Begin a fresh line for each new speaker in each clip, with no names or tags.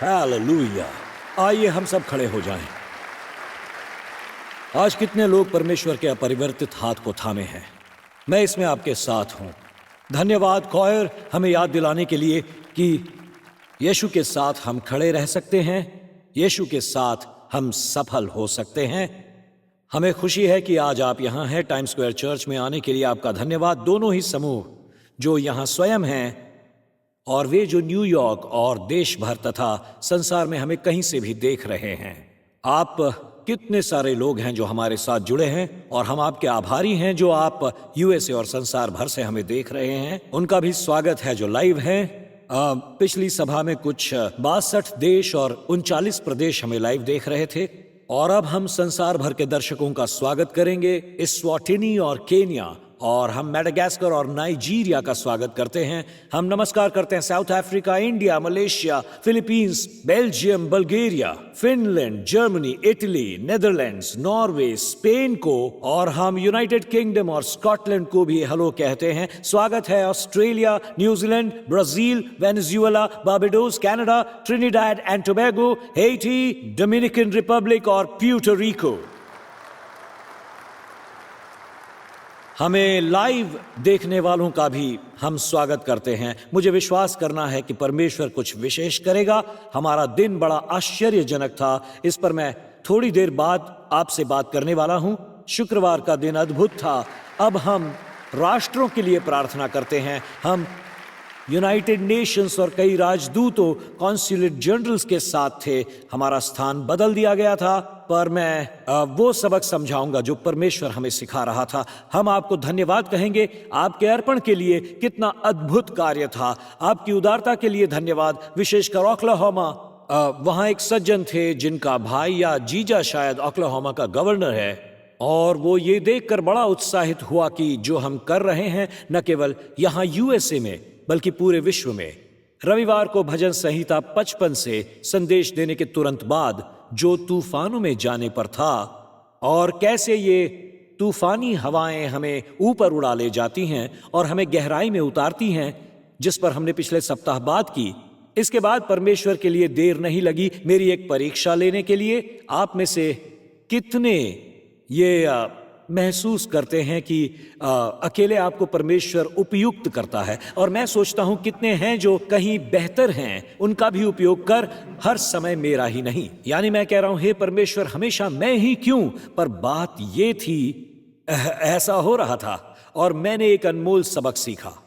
Hallelujah. आइए हम सब खड़े हो जाएं। आज कितने लोग परमेश्वर के अपरिवर्तित हाथ को थामे हैं। मैं इसमें आपके साथ हूं। धन्यवाद कॉयर, हमें याद दिलाने के लिए कि यीशु के साथ हम खड़े रह सकते हैं, यीशु के साथ हम सफल हो सकते हैं। हमें खुशी है कि आज आप यहाँ हैं। टाइम्स स्क्वायर चर्च में आने के लिए आपका धन्यवाद। दोनों ही समूह जो यहाँ स्वयं हैं और वे जो न्यूयॉर्क और देश भर तथा संसार में हमें कहीं से भी देख रहे हैं। आप कितने सारे लोग हैं जो हमारे साथ जुड़े हैं और हम आपके आभारी हैं जो आप यूएसए और संसार भर से हमें देख रहे हैं। उनका भी स्वागत है जो लाइव हैं। पिछली सभा में कुछ 62 देश और 39 प्रदेश हमें लाइव देख रहे थे और अब हम संसार भर के दर्शकों का स्वागत करेंगे इस्वाटिनी और केन्या, और हम मेडागास्कर और नाइजीरिया का स्वागत करते हैं। हम नमस्कार करते हैं south Africa, India, Malaysia, Philippines, Belgium, Bulgaria, Finland, Germany, Italy, Netherlands, Norway, Spain को, और हम यूनाइटेड किंगडम और स्कॉटलैंड को भी हेलो कहते हैं। स्वागत है Australia, New Zealand, Brazil, Venezuela, Barbados, Canada, Trinidad and Tobago, Haiti, Dominican Republic और प्यूर्टो रिको। हमें लाइव देखने वालों का भी हम स्वागत करते हैं। मुझे विश्वास करना है कि परमेश्वर कुछ विशेष करेगा। हमारा दिन बड़ा आश्चर्यजनक था, इस पर मैं थोड़ी देर बाद आपसे बात करने वाला हूं। शुक्रवार का दिन अद्भुत था। अब हम राष्ट्रों के लिए प्रार्थना करते हैं। हम यूनाइटेड नेशंस और कई राजदूतों, कॉन्सुलेट जनरल्स के साथ थे। हमारा स्थान बदल दिया गया था, पर मैं वो सबक समझाऊंगा जो परमेश्वर हमें सिखा रहा था। हम आपको धन्यवाद कहेंगे आपके अर्पण के लिए। कितना अद्भुत कार्य था। आपकी उदारता के लिए धन्यवाद। विशेषकर ओक्लाहोमा, वहां एक सज्जन थे जिनका भाई या जीजा शायद ओक्लाहोमा का गवर्नर है, और वो ये देखकर बड़ा उत्साहित हुआ कि जो हम कर रहे हैं न केवल यहाँ यूएसए में बल्कि पूरे विश्व में। रविवार को भजन संहिता 55 से संदेश देने के तुरंत बाद जो तूफानों में जाने पर था और कैसे ये तूफानी हवाएं हमें ऊपर उड़ा ले जाती हैं और हमें गहराई में उतारती हैं, जिस पर हमने पिछले सप्ताह बात की। इसके बाद परमेश्वर के लिए देर नहीं लगी मेरी एक परीक्षा लेने के लिए। आप में से कितने ये महसूस करते हैं कि अकेले आपको परमेश्वर उपयुक्त करता है, और मैं सोचता हूं कितने हैं जो कहीं बेहतर हैं, उनका भी उपयोग कर, हर समय मेरा ही नहीं। यानी मैं कह रहा हूं, हे परमेश्वर, हमेशा मैं ही क्यों? पर बात ये थी, ऐसा हो रहा था और मैंने एक अनमोल सबक सीखा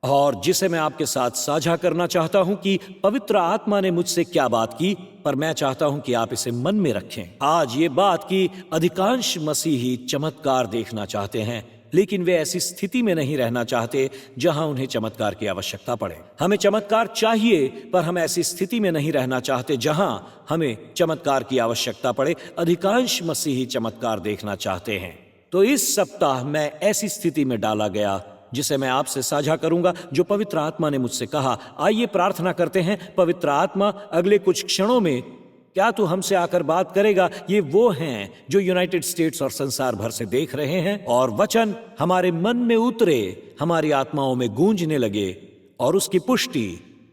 और जिसे मैं आपके साथ साझा करना चाहता हूं कि पवित्र आत्मा ने मुझसे क्या बात की, पर मैं चाहता हूं कि आप इसे मन में रखें। आज ये बात कि अधिकांश मसीही चमत्कार देखना चाहते हैं, लेकिन वे ऐसी स्थिति में नहीं रहना चाहते जहां उन्हें चमत्कार की आवश्यकता पड़े। हमें चमत्कार चाहिए, पर हम ऐसी स्थिति में नहीं रहना चाहते जहां हमें चमत्कार की आवश्यकता पड़े। अधिकांश मसीही चमत्कार देखना चाहते हैं। तो इस सप्ताह मैं ऐसी स्थिति में डाला गया जिसे मैं आपसे साझा करूंगा, जो पवित्र आत्मा ने मुझसे कहा। आइए प्रार्थना करते हैं। पवित्र आत्मा, अगले कुछ क्षणों में क्या तू हमसे आकर बात करेगा? ये वो हैं जो यूनाइटेड स्टेट्स और संसार भर से देख रहे हैं, और वचन हमारे मन में उतरे, हमारी आत्माओं में गूंजने लगे और उसकी पुष्टि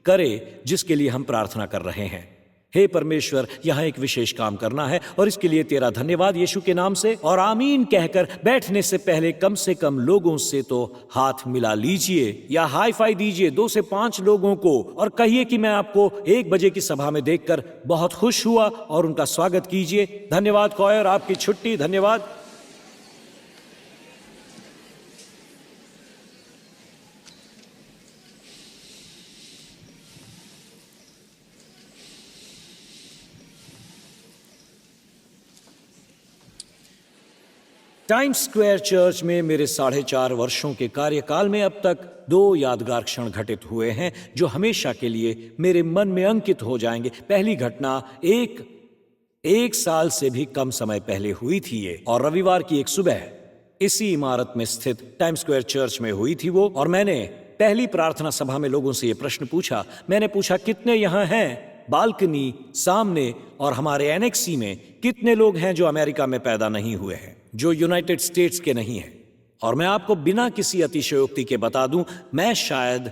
करे जिसके लिए हम प्रार्थना कर रहे हैं। हे परमेश्वर, यहाँ एक विशेष काम करना है और इसके लिए तेरा धन्यवाद यीशु के नाम से। और आमीन कहकर बैठने से पहले कम से कम लोगों से तो हाथ मिला लीजिए या हाई फाई दीजिए 2 से 5 लोगों को, और कहिए कि मैं आपको 1 बजे की सभा में देखकर बहुत खुश हुआ, और उनका स्वागत कीजिए। धन्यवाद कॉयर, आपकी छुट्टी। धन्यवाद। टाइम्स स्क्वायर चर्च में मेरे 4.5 वर्षों के कार्यकाल में अब तक 2 यादगार क्षण घटित हुए हैं जो हमेशा के लिए मेरे मन में अंकित हो जाएंगे। पहली घटना एक साल से भी कम समय पहले हुई थी ये, और रविवार की एक सुबह इसी इमारत में स्थित टाइम्स स्क्वायर चर्च में हुई थी वो। और मैंने पहली प्रार्थना सभा में लोगों से ये प्रश्न पूछा। मैंने पूछा, कितने यहाँ हैं बालकनी, सामने और हमारे एनेक्सी में कितने लोग हैं जो अमेरिका में पैदा नहीं हुए हैं, जो यूनाइटेड स्टेट्स के नहीं हैं? और मैं आपको बिना किसी अतिशयोक्ति के बता दूं, मैं शायद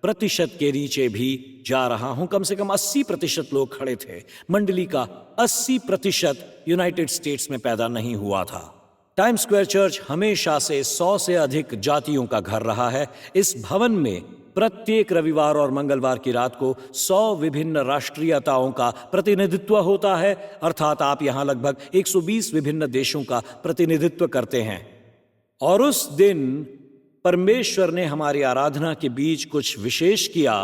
प्रतिशत के नीचे भी जा रहा हूं। कम से कम 80% लोग खड़े थे। मंडली का 80% यूनाइटेड स्टेट्स में पैदा नहीं हुआ था। टाइम्स स्क्वायर चर्च हमेशा से 100 से अधिक जातियों का घर रहा है। इस भवन में प्रत्येक रविवार और मंगलवार की रात को 100 विभिन्न राष्ट्रीयताओं का प्रतिनिधित्व होता है, अर्थात आप यहां लगभग 120 विभिन्न देशों का प्रतिनिधित्व करते हैं। और उस दिन परमेश्वर ने हमारी आराधना के बीच कुछ विशेष किया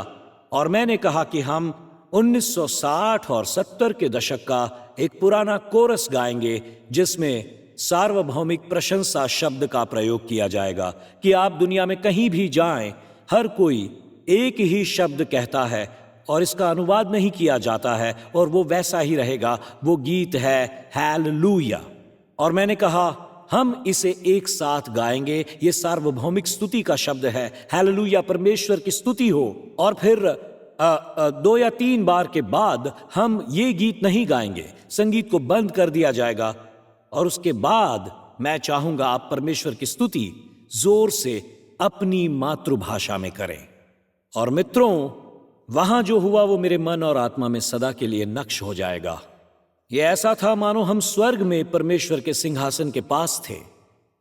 और मैंने कहा कि हम 1960 और 70 के दशक का एक पुराना कोरस गाएंगे जिसमें सार्वभौमिक प्रशंसा शब्द का प्रयोग किया जाएगा कि आप दुनिया में कहीं भी जाएं, हर कोई एक ही शब्द कहता है और इसका अनुवाद नहीं किया जाता है और वो वैसा ही रहेगा। वो गीत है हालेलुया। और मैंने कहा हम इसे एक साथ गाएंगे। ये सार्वभौमिक स्तुति का शब्द है, हालेलुया, परमेश्वर की स्तुति हो। और फिर 2 या 3 बार के बाद हम ये गीत नहीं गाएंगे, संगीत को बंद कर दिया जाएगा और उसके बाद मैं चाहूंगा आप परमेश्वर की स्तुति जोर से अपनी मातृभाषा में करें। और मित्रों, वहां जो हुआ वो मेरे मन और आत्मा में सदा के लिए नक्श हो जाएगा। ये ऐसा था मानो हम स्वर्ग में परमेश्वर के सिंहासन के पास थे।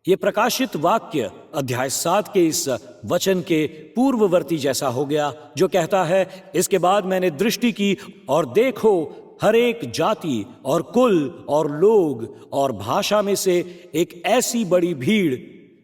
ये प्रकाशित वाक्य अध्याय 7 के इस वचन के पूर्ववर्ती जैसा हो गया जो कहता है, इसके बाद मैंने दृष्टि की और देखो हर एक जाति और कुल और लोग और भाषा में से एक ऐसी बड़ी भीड़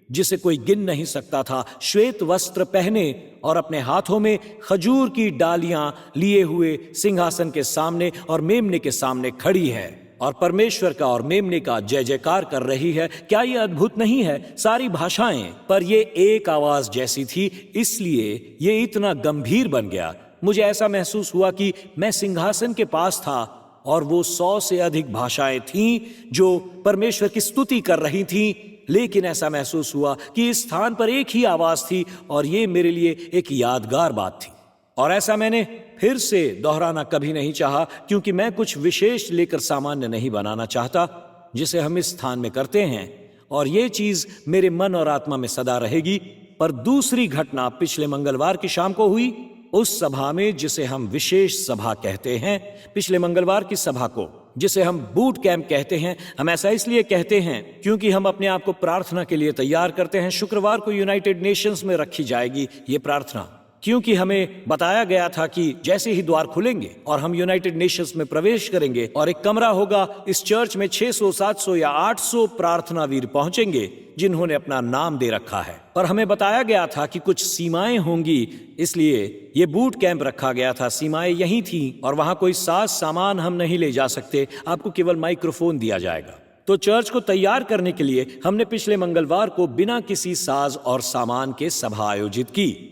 जिसे कोई गिन नहीं सकता था, श्वेत वस्त्र पहने और अपने हाथों में खजूर की डालियां लिए हुए सिंहासन के सामने और मेमने के सामने खड़ी है और परमेश्वर का और मेमने का जय जयकार कर रही है। क्या यह अद्भुत नहीं है? सारी भाषाएं पर ये एक आवाज जैसी थी, इसलिए ये इतना गंभीर बन गया। मुझे ऐसा महसूस हुआ कि मैं सिंहासन के पास था और वो 100 से अधिक भाषाएं थीं जो परमेश्वर की स्तुति कर रही थीं, लेकिन ऐसा महसूस हुआ कि इस स्थान पर एक ही आवाज थी और ये मेरे लिए एक यादगार बात थी। और ऐसा मैंने फिर से दोहराना कभी नहीं चाहा, क्योंकि मैं कुछ विशेष लेकर सामान्य नहीं बनाना चाहता जिसे हम इस स्थान में करते हैं, और ये चीज मेरे मन और आत्मा में सदा रहेगी। पर दूसरी घटना पिछले मंगलवार की शाम को हुई, उस सभा में जिसे हम विशेष सभा कहते हैं। पिछले मंगलवार की सभा को जिसे हम बूट कैंप कहते हैं, हम ऐसा इसलिए कहते हैं क्योंकि हम अपने आप को प्रार्थना के लिए तैयार करते हैं। शुक्रवार को यूनाइटेड नेशंस में रखी जाएगी ये प्रार्थना, क्योंकि हमें बताया गया था कि जैसे ही द्वार खुलेंगे और हम यूनाइटेड नेशंस में प्रवेश करेंगे और एक कमरा होगा, इस चर्च में 600, 700 या 800 प्रार्थना वीर पहुंचेंगे जिन्होंने अपना नाम दे रखा है। पर हमें बताया गया था कि कुछ सीमाएं होंगी, इसलिए ये बूट कैंप रखा गया था। सीमाएं यही थी और वहां कोई साज सामान हम नहीं ले जा सकते, आपको केवल माइक्रोफोन दिया जाएगा। तो चर्च को तैयार करने के लिए हमने पिछले मंगलवार को बिना किसी साज और सामान के सभा आयोजित की।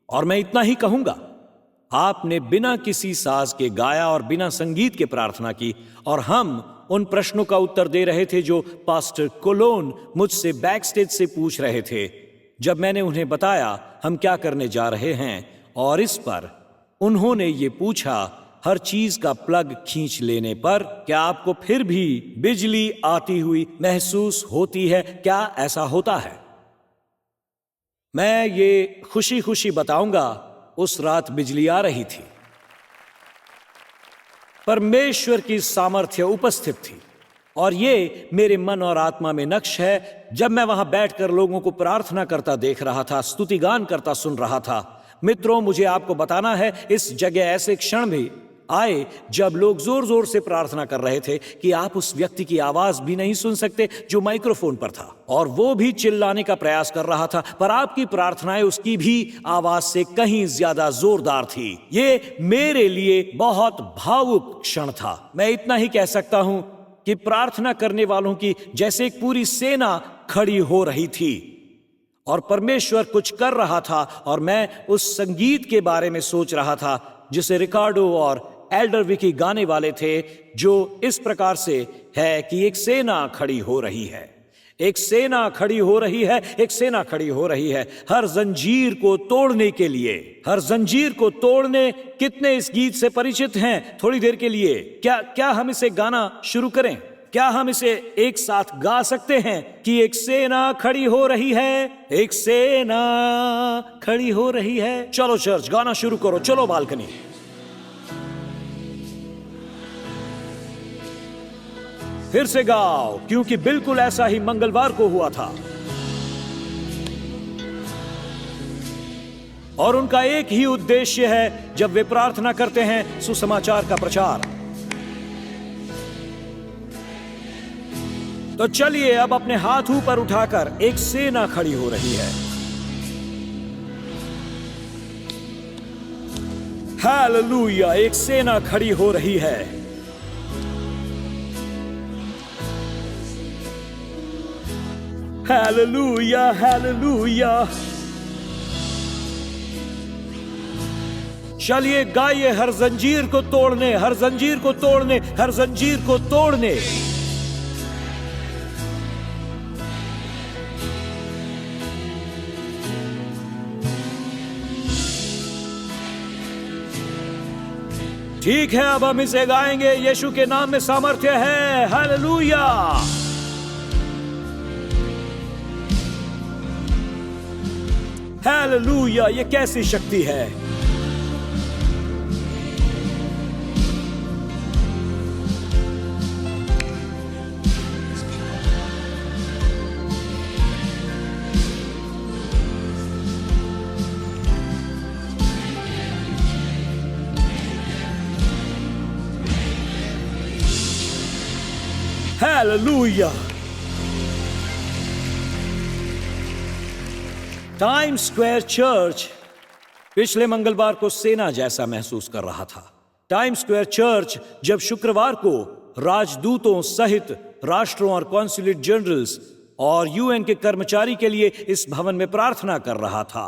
और मैं इतना ही कहूंगा, आपने बिना किसी साज के गाया और बिना संगीत के प्रार्थना की, और हम उन प्रश्नों का उत्तर दे रहे थे जो पास्टर कोलोन मुझसे बैक स्टेज से पूछ रहे थे जब मैंने उन्हें बताया हम क्या करने जा रहे हैं। और इस पर उन्होंने ये पूछा, हर चीज का प्लग खींच लेने पर क्या आपको फिर भी बिजली आती हुई महसूस होती है? क्या ऐसा होता है? मैं ये खुशी खुशी बताऊंगा, उस रात बिजली आ रही थी। परमेश्वर की सामर्थ्य उपस्थित थी और ये मेरे मन और आत्मा में नक्श है। जब मैं वहां बैठकर लोगों को प्रार्थना करता देख रहा था, स्तुतिगान करता सुन रहा था। मित्रों, मुझे आपको बताना है, इस जगह ऐसे क्षण भी आए जब लोग जोर जोर से प्रार्थना कर रहे थे कि आप उस व्यक्ति की आवाज भी नहीं सुन सकते जो माइक्रोफोन पर था, और वो भी चिल्लाने का प्रयास कर रहा था, पर आपकी प्रार्थनाएं उसकी भी आवाज से कहीं ज्यादा जोरदार थी। ये मेरे लिए बहुत भावुक क्षण था। मैं इतना ही कह सकता हूं कि प्रार्थना करने वालों की जैसे एक पूरी सेना खड़ी हो रही थी और परमेश्वर कुछ कर रहा था। और मैं उस संगीत के बारे में सोच रहा था जिसे रिकार्डो और एल्डर विकी गाने वाले थे, जो इस प्रकार से है कि एक सेना खड़ी हो रही है, एक सेना खड़ी हो रही है, एक सेना खड़ी हो रही है हर जंजीर को तोड़ने के लिए। हर जंजीर को तोड़ने। कितने इस गीत से परिचित हैं? थोड़ी देर के लिए क्या हम इसे गाना शुरू करें? क्या हम इसे एक साथ गा सकते हैं कि एक सेना खड़ी हो रही है, एक सेना खड़ी हो रही है। चलो चर्च, गाना शुरू करो, चलो बालकनी। फिर से गाओ, क्योंकि बिल्कुल ऐसा ही मंगलवार को हुआ था। और उनका एक ही उद्देश्य है जब वे प्रार्थना करते हैं, सुसमाचार का प्रचार। तो चलिए अब अपने हाथ ऊपर उठाकर, एक सेना खड़ी हो रही है। हालेलुया, एक सेना खड़ी हो रही है। Hallelujah, hallelujah. चलिए गाइए, हर जंजीर को तोड़ने, हर जंजीर को तोड़ने, हर जंजीर को तोड़ने। ठीक है, अब हम इसे गाएंगे। यीशु के नाम में सामर्थ्य है। हालेलुया। हालेलुया, ये कैसी शक्ति है। हालेलुया। टाइम स्क्वायर चर्च पिछले मंगलवार को सेना जैसा महसूस कर रहा था। टाइम स्क्वायर चर्च जब शुक्रवार को राजदूतों सहित राष्ट्रों और कॉन्सुलेट जनरल्स और यूएन के कर्मचारी के लिए इस भवन में प्रार्थना कर रहा था,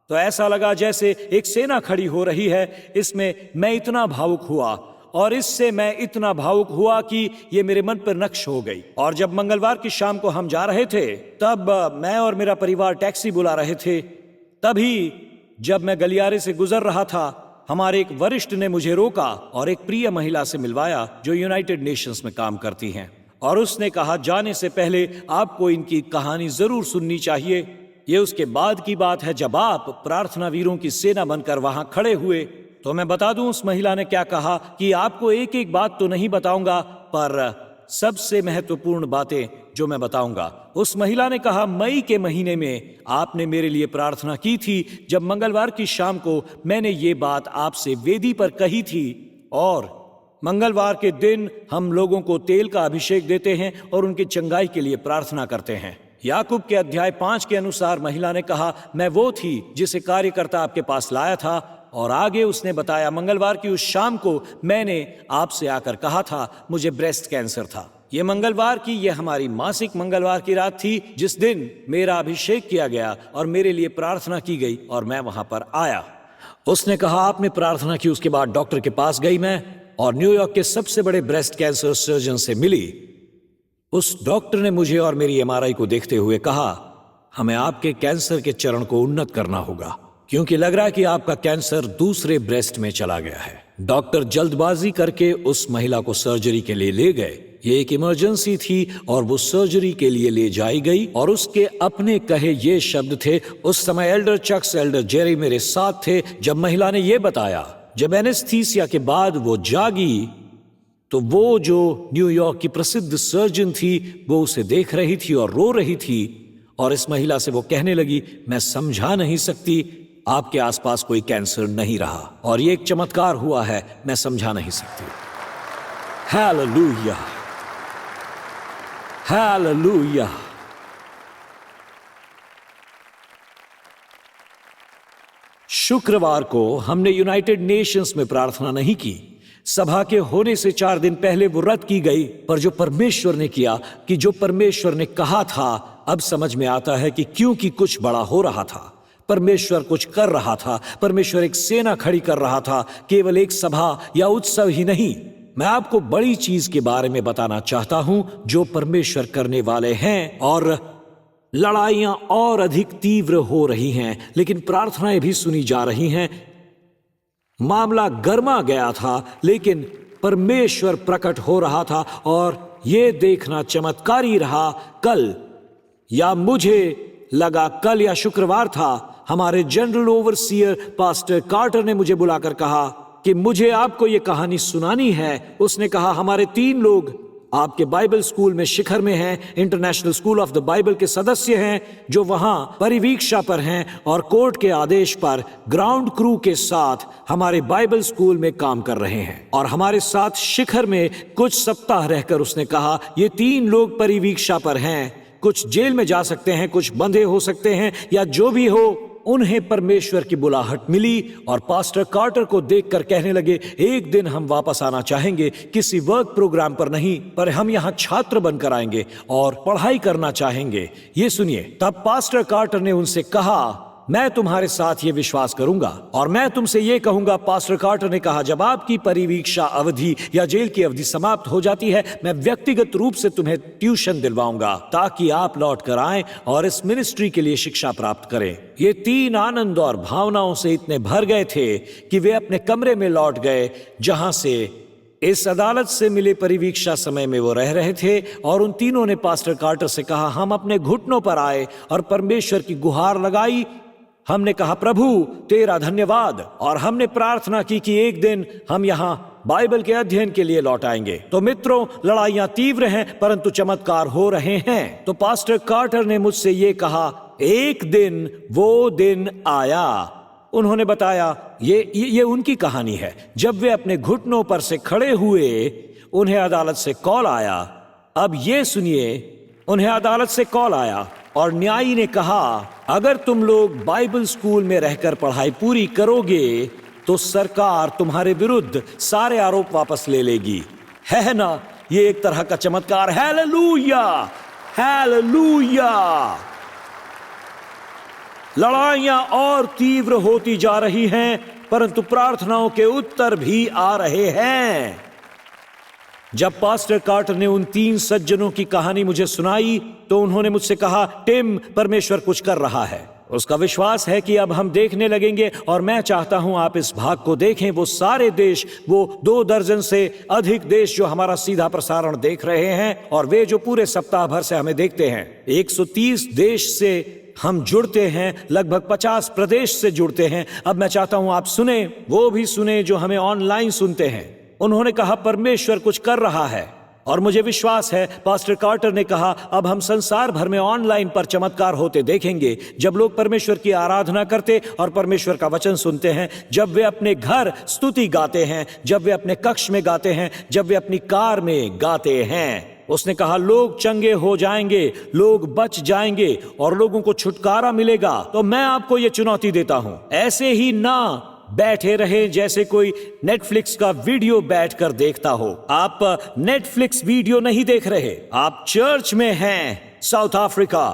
तो ऐसा लगा जैसे एक सेना खड़ी हो रही है। इसमें मैं इतना भावुक हुआ और इससे मैं इतना भावुक हुआ कि ये मेरे मन पर नक्श हो गई। और जब मंगलवार की शाम को हम जा रहे थे, तब मैं और मेरा परिवार टैक्सी बुला रहे थे। तभी जब मैं गलियारे से गुजर रहा था, हमारे एक वरिष्ठ ने मुझे रोका और एक प्रिय महिला से मिलवाया जो यूनाइटेड नेशंस में काम करती हैं। और उसने कहा, जाने से पहले आपको इनकी कहानी जरूर सुननी चाहिए। ये उसके बाद की बात है जब आप प्रार्थना वीरों की सेना बनकर वहां खड़े हुए। तो मैं बता दूं उस महिला ने क्या कहा कि आपको एक एक बात तो नहीं बताऊंगा, पर सबसे महत्वपूर्ण बातें जो मैं बताऊंगा। उस महिला ने कहा, मई के महीने में आपने मेरे लिए प्रार्थना की थी जब मंगलवार की शाम को मैंने ये बात आपसे वेदी पर कही थी। और मंगलवार के दिन हम लोगों को तेल का अभिषेक देते हैं और उनकी चंगाई के लिए प्रार्थना करते हैं। याकूब के अध्याय 5 के अनुसार महिला ने कहा, मैं वो थी जिसे कार्यकर्ता आपके पास लाया था। और आगे उसने बताया, मंगलवार की उस शाम को मैंने आपसे आकर कहा था मुझे ब्रेस्ट कैंसर था। ये मंगलवार की, ये हमारी मासिक मंगलवार की रात थी जिस दिन मेरा अभिषेक किया गया और मेरे लिए प्रार्थना की गई और मैं वहां पर आया। उसने कहा, आपने प्रार्थना की, उसके बाद डॉक्टर के पास गई मैं और न्यूयॉर्क के सबसे बड़े ब्रेस्ट कैंसर सर्जन से मिली। उस डॉक्टर ने मुझे और मेरी एमआरआई को देखते हुए कहा, हमें आपके कैंसर के चरण को उन्नत करना होगा क्योंकि लग रहा है कि आपका कैंसर दूसरे ब्रेस्ट में चला गया है। डॉक्टर जल्दबाजी करके उस महिला को सर्जरी के लिए ले गए। ये एक इमरजेंसी थी और वो सर्जरी के लिए ले जाई गई। और उसके अपने कहे ये शब्द थे, उस समय एल्डर चक्स, एल्डर जेरी मेरे साथ थे जब महिला ने ये बताया। जब एनेस्थीसिया के बाद वो जागी तो वो जो न्यूयॉर्क की प्रसिद्ध सर्जन थी वो उसे देख रही थी और रो रही थी। और इस महिला से वो कहने लगी, मैं समझा नहीं सकती, आपके आसपास कोई कैंसर नहीं रहा और ये एक चमत्कार हुआ है, मैं समझा नहीं सकती। Hallelujah, hallelujah. शुक्रवार को हमने यूनाइटेड नेशंस में प्रार्थना नहीं की। सभा के होने से 4 दिन पहले वो रद्द की गई, पर जो परमेश्वर ने किया, कि जो परमेश्वर ने कहा था, अब समझ में आता है कि क्योंकि कुछ बड़ा हो रहा था। परमेश्वर कुछ कर रहा था। परमेश्वर एक सेना खड़ी कर रहा था, केवल एक सभा या उत्सव ही नहीं। मैं आपको बड़ी चीज के बारे में बताना चाहता हूं जो परमेश्वर करने वाले हैं। और लड़ाइयां और अधिक तीव्र हो रही हैं, लेकिन प्रार्थनाएं भी सुनी जा रही हैं। मामला गर्मा गया था, लेकिन परमेश्वर प्रकट हो रहा था और ये देखना चमत्कारी रहा। कल या मुझे लगा कल या शुक्रवार था, हमारे जनरल ओवरसीयर पास्टर कार्टर ने मुझे बुलाकर कहा कि मुझे आपको ये कहानी सुनानी है। उसने कहा हमारे 3 लोग आपके बाइबल स्कूल में शिखर में हैं, international school of the Bible के सदस्य हैं, जो वहां परिवीक्षा पर हैं और कोर्ट के आदेश पर ग्राउंड क्रू के साथ हमारे बाइबल स्कूल में काम कर रहे हैं और हमारे साथ शिखर में कुछ सप्ताह रहकर उसने कहा ये 3 लोग परिवीक्षा पर हैं, कुछ जेल में जा सकते हैं, कुछ बंधे हो सकते हैं या जो भी हो, उन्हें परमेश्वर की बुलाहट मिली और पास्टर कार्टर को देखकर कहने लगे एक दिन हम वापस आना चाहेंगे, किसी वर्क प्रोग्राम पर नहीं, पर हम यहाँ छात्र बनकर आएंगे और पढ़ाई करना चाहेंगे। ये सुनिए, तब पास्टर कार्टर ने उनसे कहा मैं तुम्हारे साथ ये विश्वास करूंगा और मैं तुमसे ये कहूंगा। पास्टर कार्टर ने कहा जब आपकी परिवीक्षा अवधि या जेल की अवधि समाप्त हो जाती है, मैं व्यक्तिगत रूप से तुम्हें ट्यूशन दिलवाऊंगा ताकि आप लौट कर आएं और इस मिनिस्ट्री के लिए शिक्षा प्राप्त करें। ये 3 आनंद और भावनाओं से इतने भर गए थे कि वे अपने कमरे में लौट गए जहां से इस अदालत से मिले परिवीक्षा समय में वो रह रहे थे। और उन तीनों ने पास्टर कार्टर से कहा हम अपने घुटनों पर आए और परमेश्वर की गुहार लगाई। हमने कहा प्रभु तेरा धन्यवाद, और हमने प्रार्थना की कि एक दिन हम यहाँ बाइबल के अध्ययन के लिए लौट आएंगे। तो मित्रों, लड़ाइयां तीव्र हैं परंतु चमत्कार हो रहे हैं। तो पास्टर कार्टर ने मुझसे ये कहा एक दिन वो दिन आया। उन्होंने बताया ये उनकी कहानी है। जब वे अपने घुटनों पर से खड़े हुए, उन्हें अदालत से कॉल आया। अब ये सुनिए, उन्हें अदालत से कॉल आया और न्यायी ने कहा अगर तुम लोग बाइबल स्कूल में रहकर पढ़ाई पूरी करोगे तो सरकार तुम्हारे विरुद्ध सारे आरोप वापस ले लेगी। है ना, ये एक तरह का चमत्कार। Hallelujah, hallelujah. लड़ाइयां और तीव्र होती जा रही हैं परंतु प्रार्थनाओं के उत्तर भी आ रहे हैं। जब पास्टर कार्टर ने उन 3 सज्जनों की कहानी मुझे सुनाई तो उन्होंने मुझसे कहा टिम, परमेश्वर कुछ कर रहा है। उसका विश्वास है कि अब हम देखने लगेंगे और मैं चाहता हूं आप इस भाग को देखें। वो सारे देश, वो 2 दर्जन से अधिक देश जो हमारा सीधा प्रसारण देख रहे हैं और वे जो पूरे सप्ताह भर से हमें देखते हैं। 130 देश से हम जुड़ते हैं, लगभग 50 प्रदेश से जुड़ते हैं। अब मैं चाहता हूं आप सुने, वो भी सुने जो हमें ऑनलाइन सुनते हैं। उन्होंने कहा परमेश्वर कुछ कर रहा है और मुझे विश्वास है। पास्टर कार्टर ने कहा अब हम संसार भर में ऑनलाइन पर चमत्कार होते देखेंगे जब लोग परमेश्वर की आराधना करते और परमेश्वर का वचन सुनते हैं, जब वे अपने घर स्तुति गाते हैं, जब वे अपने कक्ष में गाते हैं, जब वे अपनी कार में गाते हैं। उसने कहा लोग चंगे हो जाएंगे, लोग बच जाएंगे और लोगों को छुटकारा मिलेगा। तो मैं आपको ये चुनौती देता हूं, ऐसे ही ना बैठे रहे जैसे कोई नेटफ्लिक्स का वीडियो बैठकर देखता हो। आप नेटफ्लिक्स वीडियो नहीं देख रहे, आप चर्च में हैं साउथ अफ्रीका,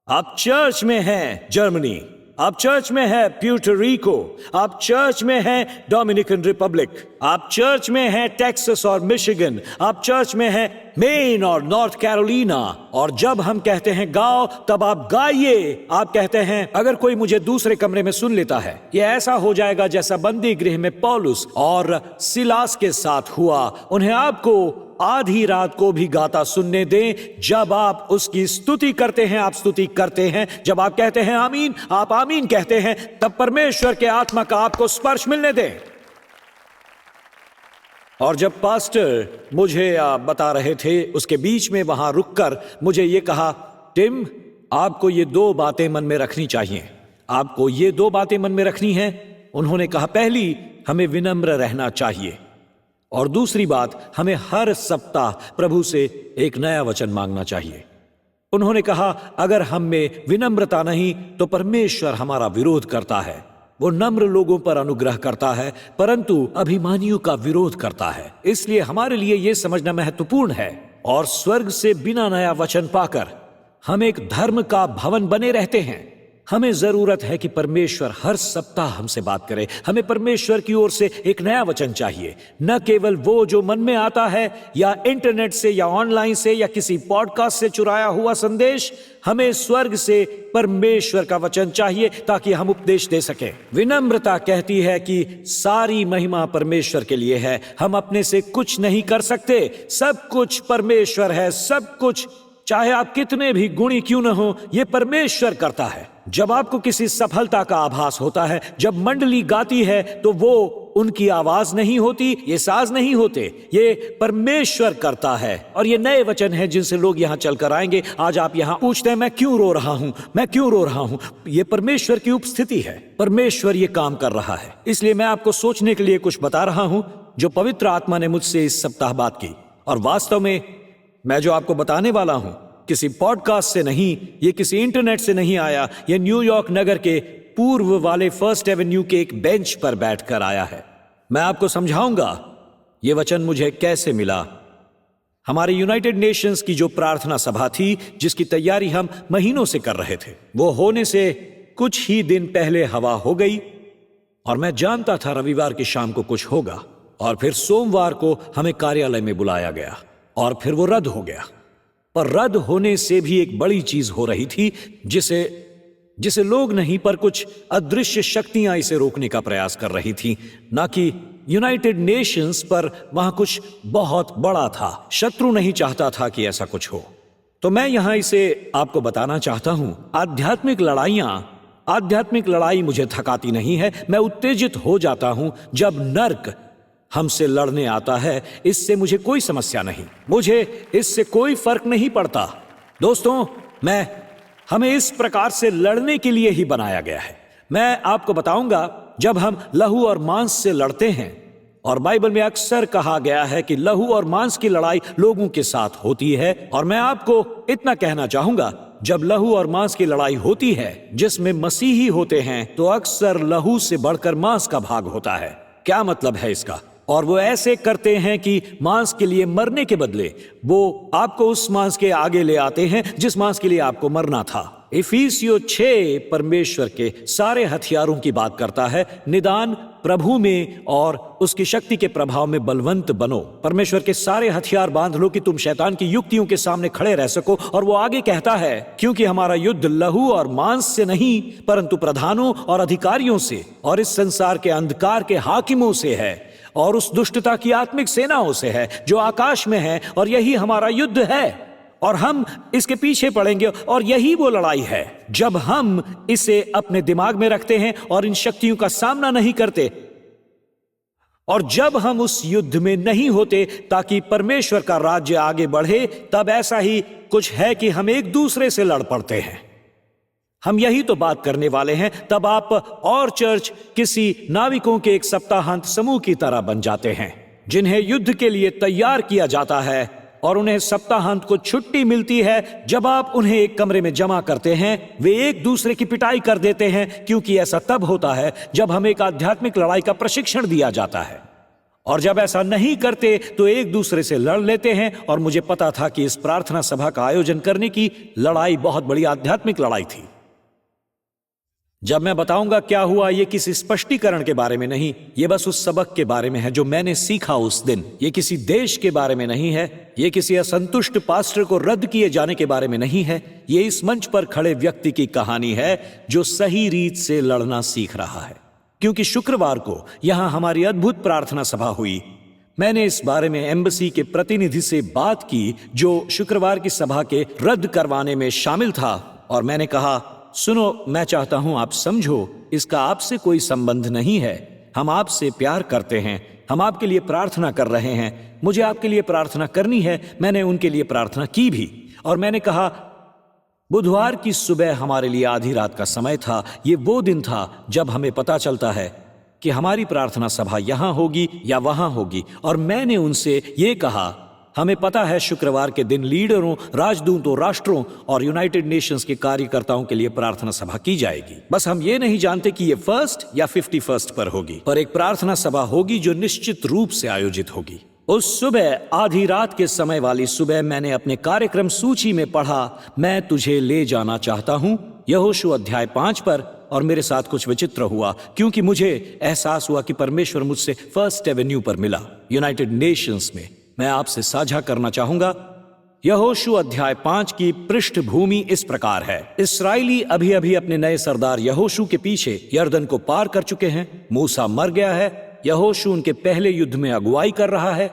आप चर्च में हैं जर्मनी, आप चर्च में है प्यूर्टोरिको, आप चर्च में हैं डोमिनिकन रिपब्लिक, आप चर्च में हैं टेक्सास और मिशिगन, आप चर्च में हैं मेन और नॉर्थ कैरोलिना। और जब हम कहते हैं गाओ तब आप गाइए। आप कहते हैं अगर कोई मुझे दूसरे कमरे में सुन लेता है, ये ऐसा हो जाएगा जैसा बंदी गृह में पौलुस और सिलास के साथ हुआ। उन्हें आपको आधी रात को भी गाता सुनने दें। जब आप उसकी स्तुति करते हैं, आप स्तुति करते हैं। जब आप कहते हैं आमीन, आप आमीन कहते हैं। तब परमेश्वर के आत्मा का आपको स्पर्श मिलने दें। और जब पास्टर मुझे बता रहे थे, उसके बीच में वहां रुककर मुझे ये कहा टिम, आपको ये 2 बातें मन में रखनी चाहिए, आपको ये 2 बातें मन में रखनी हैं। उन्होंने कहा पहली, हमें विनम्र रहना चाहिए और दूसरी बात, हमें हर सप्ताह प्रभु से एक नया वचन मांगना चाहिए। उन्होंने कहा अगर हम में विनम्रता नहीं तो परमेश्वर हमारा विरोध करता है। वो नम्र लोगों पर अनुग्रह करता है परंतु अभिमानियों का विरोध करता है। इसलिए हमारे लिए यह समझना महत्वपूर्ण है। और स्वर्ग से बिना नया वचन पाकर हम एक धर्म का भवन बने रहते हैं। हमें जरूरत है कि परमेश्वर हर सप्ताह हमसे बात करे। हमें परमेश्वर की ओर से एक नया वचन चाहिए, न केवल वो जो मन में आता है या इंटरनेट से या ऑनलाइन से या किसी पॉडकास्ट से चुराया हुआ संदेश। हमें स्वर्ग से परमेश्वर का वचन चाहिए ताकि हम उपदेश दे सकें। विनम्रता कहती है कि सारी महिमा परमेश्वर के लिए है, हम अपने से कुछ नहीं कर सकते, सब कुछ परमेश्वर है। सब कुछ, चाहे आप कितने भी गुणी क्यों न हो, यह परमेश्वर करता है। जब आपको किसी सफलता का आभास होता है, जब मंडली गाती है, तो वो उनकी आवाज नहीं होती, ये साज नहीं होते, ये परमेश्वर करता है। और ये नए वचन है जिनसे लोग यहां चलकर आएंगे। आज आप यहां पूछते हैं, मैं क्यों रो रहा हूं, मैं क्यों रो रहा हूं? ये परमेश्वर की उपस्थिति है, परमेश्वर ये काम कर रहा है। इसलिए मैं आपको सोचने के लिए कुछ बता रहा हूं जो पवित्र आत्मा ने मुझसे इस सप्ताह बात की। और वास्तव में मैं जो आपको बताने वाला हूं किसी पॉडकास्ट से नहीं, ये किसी इंटरनेट से नहीं आया, ये न्यूयॉर्क नगर के पूर्व वाले फर्स्ट एवेन्यू के एक बेंच पर बैठकर आया है। मैं आपको समझाऊंगा ये वचन मुझे कैसे मिला। हमारे यूनाइटेड नेशंस की जो प्रार्थना सभा थी, जिसकी तैयारी हम महीनों से कर रहे थे, वो होने से कुछ ही दिन पहले हवा हो गई और मैं जानता था रविवार की शाम को कुछ होगा। और फिर सोमवार को हमें कार्यालय में बुलाया गया और फिर वो रद्द हो गया। पर रद्द होने से भी एक बड़ी चीज हो रही थी जिसे लोग नहीं, पर कुछ अदृश्य शक्तियां इसे रोकने का प्रयास कर रही थी। ना कि यूनाइटेड नेशंस, पर वहां कुछ बहुत बड़ा था। शत्रु नहीं चाहता था कि ऐसा कुछ हो। तो मैं यहां इसे आपको बताना चाहता हूं। आध्यात्मिक लड़ाई मुझे थकाती नहीं है। मैं उत्तेजित हो जाता हूं जब नर्क हमसे लड़ने आता है। इससे मुझे कोई समस्या नहीं, मुझे इससे कोई फर्क नहीं पड़ता। दोस्तों, हमें इस प्रकार से लड़ने के लिए ही बनाया गया है। मैं आपको बताऊंगा, जब हम लहू और मांस से लड़ते हैं, और बाइबल में अक्सर कहा गया है कि लहू और मांस की लड़ाई लोगों के साथ होती है। और मैं आपको इतना कहना चाहूंगा, जब लहू और मांस की लड़ाई होती है जिसमें मसीही होते हैं, तो अक्सर लहू से बढ़कर मांस का भाग होता है। क्या मतलब है इसका? और वो ऐसे करते हैं कि मांस के लिए मरने के बदले वो आपको उस मांस के आगे ले आते हैं जिस मांस के लिए आपको मरना था। इफिसियों 6 परमेश्वर के सारे हथियारों की बात करता है। निदान प्रभु में और उसकी शक्ति के प्रभाव में बलवंत बनो। परमेश्वर के सारे हथियार बांध लो कि तुम शैतान की युक्तियों के सामने खड़े रह सको। और वो आगे कहता है, क्योंकि हमारा युद्ध लहू और मांस से नहीं, परंतु प्रधानों और अधिकारियों से और इस संसार के अंधकार के हाकिमों से है और उस दुष्टता की आत्मिक सेनाओं से है जो आकाश में है। और यही हमारा युद्ध है और हम इसके पीछे पड़ेंगे। और यही वो लड़ाई है जब हम इसे अपने दिमाग में रखते हैं और इन शक्तियों का सामना नहीं करते, और जब हम उस युद्ध में नहीं होते ताकि परमेश्वर का राज्य आगे बढ़े, तब ऐसा ही कुछ है कि हम एक दूसरे से लड़ पड़ते हैं। हम यही तो बात करने वाले हैं। तब आप और चर्च किसी नाविकों के एक सप्ताहांत समूह की तरह बन जाते हैं जिन्हें युद्ध के लिए तैयार किया जाता है, और उन्हें सप्ताहांत को छुट्टी मिलती है। जब आप उन्हें एक कमरे में जमा करते हैं, वे एक दूसरे की पिटाई कर देते हैं, क्योंकि ऐसा तब होता है जब हमें एक आध्यात्मिक लड़ाई का प्रशिक्षण दिया जाता है। और जब ऐसा नहीं करते तो एक दूसरे से लड़ लेते हैं। और मुझे पता था कि इस प्रार्थना सभा का आयोजन करने की लड़ाई बहुत बड़ी आध्यात्मिक लड़ाई थी। जब मैं बताऊंगा क्या हुआ, ये किसी स्पष्टीकरण के बारे में नहीं, ये बस उस सबक के बारे में है जो मैंने सीखा उस दिन। ये किसी देश के बारे में नहीं है, ये किसी असंतुष्ट पास्टर को रद्द किए जाने के बारे में नहीं है। ये इस मंच पर खड़े व्यक्ति की कहानी है जो सही रीत से लड़ना सीख रहा है। क्योंकि शुक्रवार को यहां हमारी अद्भुत प्रार्थना सभा हुई। मैंने इस बारे में एम्बेसी के प्रतिनिधि से बात की जो शुक्रवार की सभा के रद्द करवाने में शामिल था। और मैंने कहा, सुनो, मैं चाहता हूं आप समझो, इसका आपसे कोई संबंध नहीं है। हम आपसे प्यार करते हैं, हम आपके लिए प्रार्थना कर रहे हैं। मुझे आपके लिए प्रार्थना करनी है। मैंने उनके लिए प्रार्थना की भी। और मैंने कहा, बुधवार की सुबह हमारे लिए आधी रात का समय था। ये वो दिन था जब हमें पता चलता है कि हमारी प्रार्थना सभा यहां होगी या वहां होगी। और मैंने उनसे ये कहा, हमें पता है शुक्रवार के दिन लीडरों, राजदूतों, राष्ट्रों और यूनाइटेड नेशंस के कार्यकर्ताओं के लिए प्रार्थना सभा की जाएगी। बस हम ये नहीं जानते कि ये 1 या 51 पर होगी, पर एक प्रार्थना सभा होगी जो निश्चित रूप से आयोजित होगी। उस सुबह, आधी रात के समय वाली सुबह, मैंने अपने कार्यक्रम सूची में पढ़ा, मैं तुझे ले जाना चाहता हूं यहोशू अध्याय 5 पर, और मेरे साथ कुछ विचित्र हुआ क्योंकि मुझे एहसास हुआ कि परमेश्वर मुझसे फर्स्ट एवेन्यू पर मिला, यूनाइटेड नेशंस में। मैं आपसे साझा करना चाहूंगा। यहोशू अध्याय 5 की पृष्ठभूमि इस प्रकार है। इस्राएली अभी अभी अपने नए सरदार यहोशू के पीछे यरदन को पार कर चुके हैं। मूसा मर गया है। यहोशू उनके पहले युद्ध में अगुवाई कर रहा है।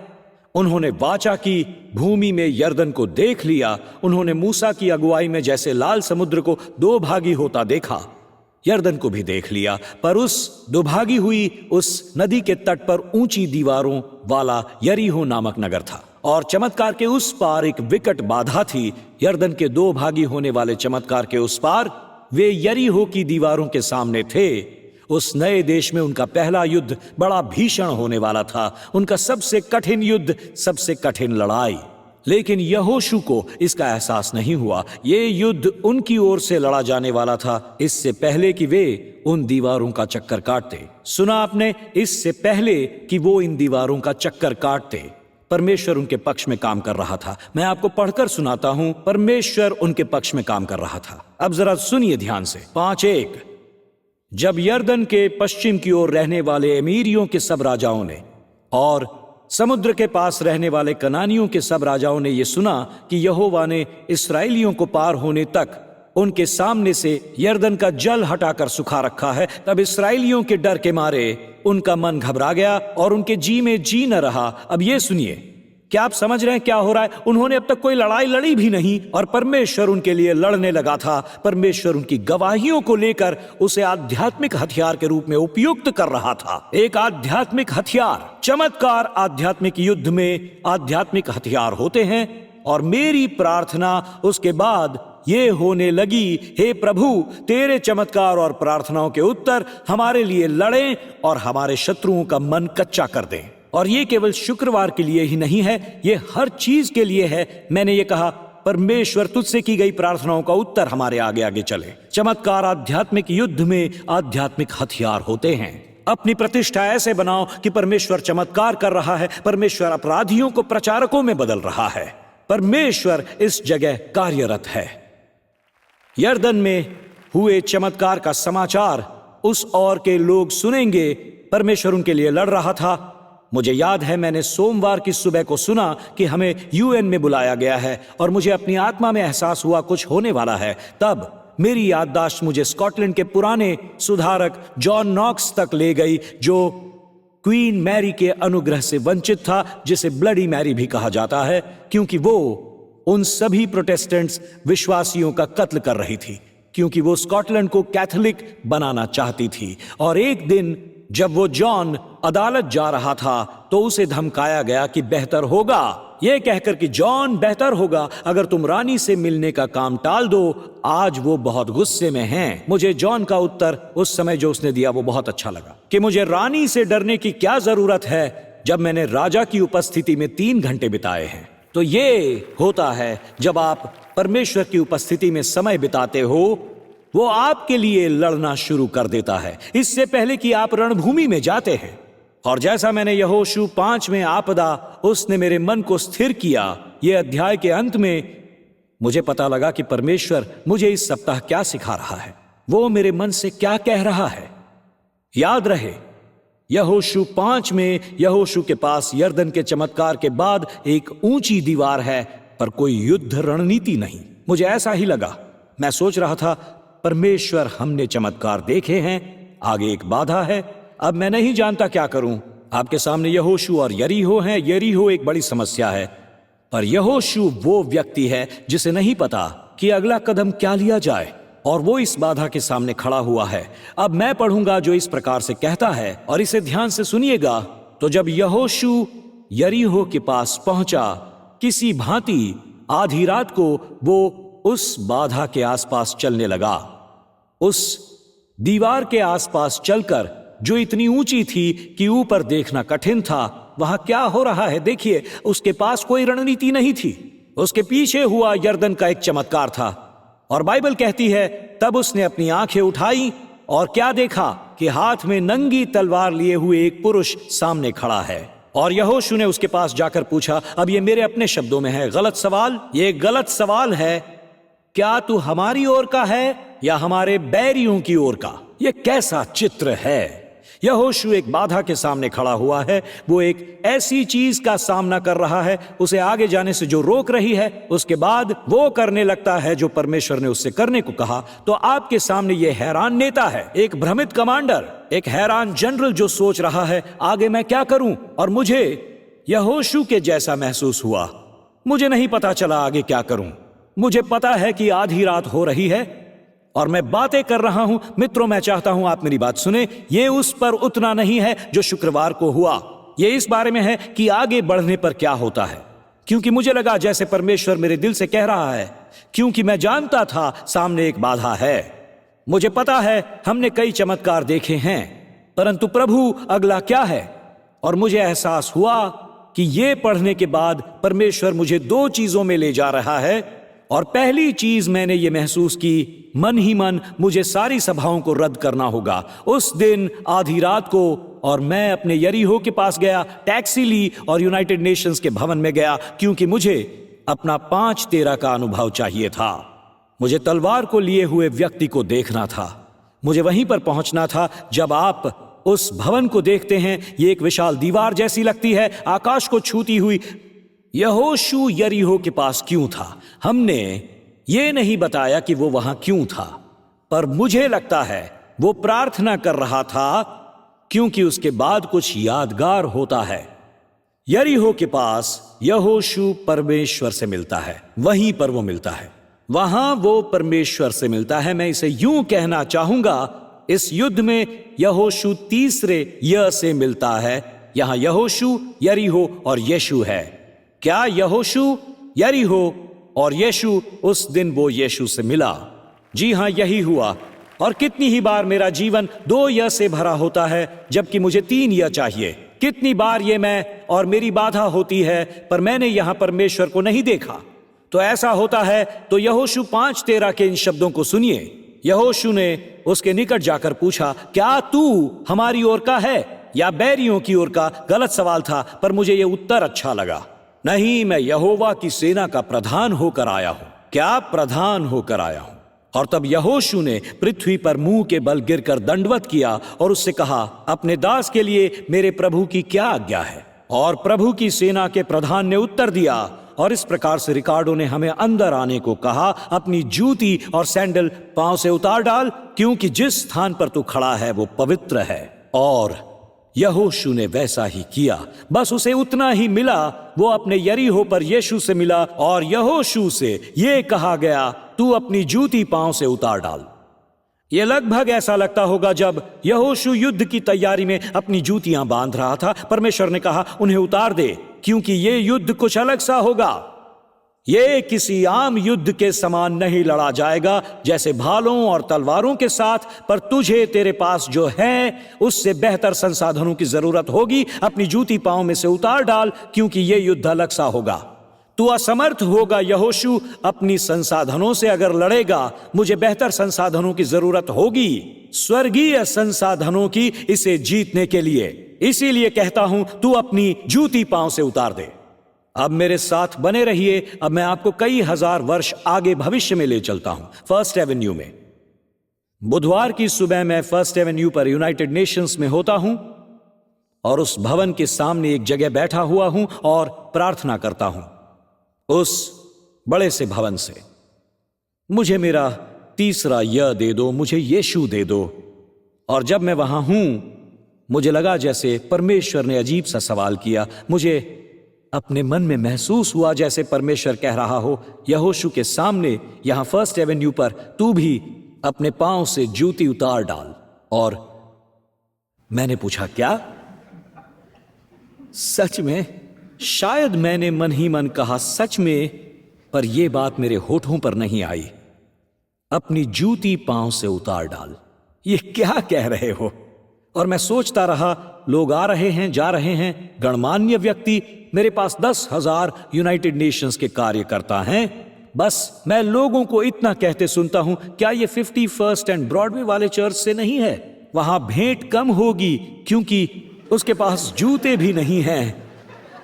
उन्होंने वाचा की भूमि में यरदन को देख लिया। उन्होंने मूसा की अगुवाई में जैसे लाल समुद्र को दो भागी होता देखा, यरदन को भी देख लिया। पर उस दुभागी हुई उस नदी के तट पर ऊंची दीवारों वाला यरीहो नामक नगर था, और चमत्कार के उस पार एक विकट बाधा थी। यरदन के दो भागी होने वाले चमत्कार के उस पार वे यरीहो की दीवारों के सामने थे। उस नए देश में उनका पहला युद्ध बड़ा भीषण होने वाला था, उनका सबसे कठिन युद्ध, सबसे कठिन लड़ाई। लेकिन यहोशू को इसका एहसास नहीं हुआ। ये युद्ध उनकी ओर से लड़ा जाने वाला था इससे पहले कि वे उन दीवारों का चक्कर काटते। सुना आपने? इससे पहले कि वो इन दीवारों का चक्कर काटते, परमेश्वर उनके पक्ष में काम कर रहा था। मैं आपको पढ़कर सुनाता हूं, परमेश्वर उनके पक्ष में काम कर रहा था। अब जरा सुनिए ध्यान से। 5:1। जब यरदन के पश्चिम की ओर रहने वाले अमीरियों के सब राजाओं ने और समुद्र के पास रहने वाले कनानियों के सब राजाओं ने यह सुना कि यहोवा ने इस्राएलियों को पार होने तक उनके सामने से यरदन का जल हटाकर सुखा रखा है, तब इस्राएलियों के डर के मारे उनका मन घबरा गया और उनके जी में जी न रहा। अब ये सुनिए, क्या आप समझ रहे हैं क्या हो रहा है? उन्होंने अब तक कोई लड़ाई लड़ी भी नहीं और परमेश्वर उनके लिए लड़ने लगा था। परमेश्वर उनकी गवाहियों को लेकर उसे आध्यात्मिक हथियार के रूप में उपयुक्त कर रहा था। एक आध्यात्मिक हथियार, चमत्कार आध्यात्मिक युद्ध में आध्यात्मिक हथियार होते हैं। और मेरी प्रार्थना उसके बाद ये होने लगी, हे प्रभु, तेरे चमत्कार और प्रार्थनाओं के उत्तर हमारे लिए लड़ें और हमारे शत्रुओं का मन कच्चा कर दें। और ये केवल शुक्रवार के लिए ही नहीं है, ये हर चीज के लिए है। मैंने ये कहा, परमेश्वर तुझसे की गई प्रार्थनाओं का उत्तर हमारे आगे आगे चले। चमत्कार आध्यात्मिक युद्ध में आध्यात्मिक हथियार होते हैं। अपनी प्रतिष्ठा ऐसे बनाओ कि परमेश्वर चमत्कार कर रहा है, परमेश्वर अपराधियों को प्रचारकों में बदल रहा है, परमेश्वर इस जगह कार्यरत है। यरदन में हुए चमत्कार का समाचार उस ओर के लोग सुनेंगे। परमेश्वर उनके लिए लड़ रहा था। मुझे याद है, मैंने सोमवार की सुबह को सुना कि हमें यूएन में बुलाया गया है और मुझे अपनी आत्मा में एहसास हुआ कुछ होने वाला है। तब मेरी याददाश्त मुझे स्कॉटलैंड के पुराने सुधारक जॉन नॉक्स तक ले गई, जो क्वीन मैरी के अनुग्रह से वंचित था, जिसे ब्लडी मैरी भी कहा जाता है, क्योंकि वो उन सभी प्रोटेस्टेंट्स विश्वासियों का कत्ल कर रही थी, क्योंकि वो स्कॉटलैंड को कैथोलिक बनाना चाहती थी। और एक दिन जब वो जॉन अदालत जा रहा था तो उसे धमकाया गया कि बेहतर होगा, ये कहकर कि जॉन, बेहतर होगा अगर तुम रानी से मिलने का काम टाल दो। आज वो बहुत गुस्से में हैं। मुझे जॉन का उत्तर उस समय जो उसने दिया वो बहुत अच्छा लगा, कि मुझे रानी से डरने की क्या जरूरत है जब मैंने राजा की उपस्थिति में 3 घंटे बिताए हैं। तो ये होता है जब आप परमेश्वर की उपस्थिति में समय बिताते हो, वो आपके लिए लड़ना शुरू कर देता है इससे पहले कि आप रणभूमि में जाते हैं। और जैसा मैंने यहोशू 5 में आपदा, उसने मेरे मन को स्थिर किया। ये अध्याय के अंत में मुझे पता लगा कि परमेश्वर मुझे इस सप्ताह क्या सिखा रहा है, वो मेरे मन से क्या कह रहा है। याद रहे, यहोशू 5 में यहोशू के पास यरदन के चमत्कार के बाद एक ऊंची दीवार है, पर कोई युद्ध रणनीति नहीं। मुझे ऐसा ही लगा। मैं सोच रहा था, परमेश्वर, हमने चमत्कार देखे हैं, आगे एक बाधा है, अब मैं नहीं जानता क्या करूं। आपके सामने यहोशू और यरीहो हैं। यरीहो एक बड़ी समस्या है, पर यहोशू वो व्यक्ति है जिसे नहीं पता कि अगला कदम क्या लिया जाए, और वो इस बाधा के सामने खड़ा हुआ है। अब मैं पढ़ूंगा जो इस प्रकार से कहता है, और इसे ध्यान से सुनिएगा। तो जब यहोशू यरीहो के पास पहुंचा, किसी भांति आधी रात को वो उस बाधा के आसपास चलने लगा। उस दीवार के आसपास चलकर, जो इतनी ऊंची थी कि ऊपर देखना कठिन था, वहां क्या हो रहा है देखिए। उसके पास कोई रणनीति नहीं थी। उसके पीछे हुआ यरदन का एक चमत्कार था, और बाइबल कहती है, तब उसने अपनी आंखें उठाई और क्या देखा कि हाथ में नंगी तलवार लिए हुए एक पुरुष सामने खड़ा है। और यहोशू ने उसके पास जाकर पूछा, अब ये मेरे अपने शब्दों में है, गलत सवाल, ये गलत सवाल है, क्या तू हमारी ओर का है या हमारे बैरियों की ओर का? यह कैसा चित्र है। यहोशू एक बाधा के सामने खड़ा हुआ है। वो एक ऐसी चीज का सामना कर रहा है, उसे आगे जाने से जो रोक रही है। उसके बाद वो करने लगता है जो परमेश्वर ने उससे करने को कहा। तो आपके सामने ये हैरान नेता है, एक भ्रमित कमांडर, एक हैरान जनरल जो सोच रहा है आगे मैं क्या करूं। और मुझे यहोशू के जैसा महसूस हुआ। मुझे नहीं पता चला आगे क्या करूं। मुझे पता है कि आधी रात हो रही है और मैं बातें कर रहा हूं। मित्रों, मैं चाहता हूं आप मेरी बात सुने। ये उस पर उतना नहीं है जो शुक्रवार को हुआ। ये इस बारे में है कि आगे बढ़ने पर क्या होता है। क्योंकि मुझे लगा जैसे परमेश्वर मेरे दिल से कह रहा है, क्योंकि मैं जानता था सामने एक बाधा है। मुझे पता है हमने कई चमत्कार देखे हैं, परंतु प्रभु अगला क्या है। और मुझे एहसास हुआ कि ये पढ़ने के बाद परमेश्वर मुझे दो चीजों में ले जा रहा है। और पहली चीज मैंने ये महसूस की, मन ही मन मुझे सारी सभाओं को रद्द करना होगा उस दिन आधी रात को। और मैं अपने यरीहो के पास गया, टैक्सी ली और यूनाइटेड नेशंस के भवन में गया, क्योंकि मुझे अपना 5-13 का अनुभव चाहिए था। मुझे तलवार को लिए हुए व्यक्ति को देखना था। मुझे वहीं पर पहुंचना था। जब आप उस भवन को देखते हैं, ये एक विशाल दीवार जैसी लगती है, आकाश को छूती हुई। यहोशू यरीहो के पास क्यों था? हमने ये नहीं बताया कि वो वहां क्यों था, पर मुझे लगता है वो प्रार्थना कर रहा था, क्योंकि उसके बाद कुछ यादगार होता है। यरीहो के पास यहोशू परमेश्वर से मिलता है, वहीं पर वो मिलता है, वहां वो परमेश्वर से मिलता है। मैं इसे यूं कहना चाहूंगा, इस युद्ध में यहोशू तीसरे य से मिलता है। यहां यहोशू, यरीहो और यीशु है। क्या यहोशू, यरीहो और यीशु? उस दिन वो यीशु से मिला। जी हां, यही हुआ। और कितनी ही बार मेरा जीवन 2 य से भरा होता है, जबकि मुझे 3 य चाहिए। कितनी बार ये मैं और मेरी बाधा होती है, पर मैंने यहां परमेश्वर को नहीं देखा। तो ऐसा होता है। तो यहोशू 5:13 के इन शब्दों को सुनिए। यहोशू ने उसके निकट जाकर पूछा, क्या तू हमारी ओर का है या बैरियों की ओर का? गलत सवाल था, पर मुझे यह उत्तर अच्छा लगा। नहीं, मैं यहोवा की सेना का प्रधान होकर आया हूं। क्या प्रधान होकर आया हूं? और तब यहोशू ने पृथ्वी पर मुंह के बल गिरकर दंडवत किया और उससे कहा, अपने दास के लिए मेरे प्रभु की क्या आज्ञा है? और प्रभु की सेना के प्रधान ने उत्तर दिया, और इस प्रकार से रिकार्डो ने हमें अंदर आने को कहा। अपनी जूती और सैंडल पांव से उतार डाल, क्योंकि जिस स्थान पर तू खड़ा है वो पवित्र है। और यहोशू ने वैसा ही किया। बस उसे उतना ही मिला। वो अपने यरीहो पर यीशु से मिला और यहोशू से ये कहा गया, तू अपनी जूती पांव से उतार डाल। ये लगभग ऐसा लगता होगा जब यहोशू युद्ध की तैयारी में अपनी जूतियां बांध रहा था। परमेश्वर ने कहा, उन्हें उतार दे, क्योंकि ये युद्ध कुछ अलग सा होगा। ये किसी आम युद्ध के समान नहीं लड़ा जाएगा, जैसे भालों और तलवारों के साथ, पर तुझे तेरे पास जो है उससे बेहतर संसाधनों की जरूरत होगी। अपनी जूती पांव में से उतार डाल, क्योंकि ये युद्ध अलग सा होगा। तू असमर्थ होगा यहोशू, अपनी संसाधनों से अगर लड़ेगा। मुझे बेहतर संसाधनों की जरूरत होगी, स्वर्गीय संसाधनों की, इसे जीतने के लिए। इसीलिए कहता हूं, तू अपनी जूती पांव से उतार दे। अब मेरे साथ बने रहिए। अब मैं आपको कई हजार वर्ष आगे भविष्य में ले चलता हूं। फर्स्ट एवेन्यू में बुधवार की सुबह मैं फर्स्ट एवेन्यू पर यूनाइटेड नेशंस में होता हूं और उस भवन के सामने एक जगह बैठा हुआ हूं और प्रार्थना करता हूं। उस बड़े से भवन से मुझे मेरा तीसरा य दे दो, मुझे यीशु दे दो। और जब मैं वहां हूं, मुझे लगा जैसे परमेश्वर ने अजीब सा सवाल किया। मुझे अपने मन में महसूस हुआ जैसे परमेश्वर कह रहा हो, यहोशू के सामने यहां फर्स्ट एवेन्यू पर तू भी अपने पांव से जूती उतार डाल। और मैंने पूछा, क्या? सच में? शायद मैंने मन ही मन कहा सच में, पर यह बात मेरे होठों पर नहीं आई। अपनी जूती पांव से उतार डाल, ये क्या कह रहे हो? और मैं सोचता रहा, लोग आ रहे हैं, जा रहे हैं, गणमान्य व्यक्ति। मेरे पास 10,000 यूनाइटेड नेशंस के कार्यकर्ता हैं। बस मैं लोगों को इतना कहते सुनता हूं, क्या ये 51st एंड ब्रॉडवे वाले चर्च से नहीं है? वहां भेंट कम होगी, क्योंकि उसके पास जूते भी नहीं हैं।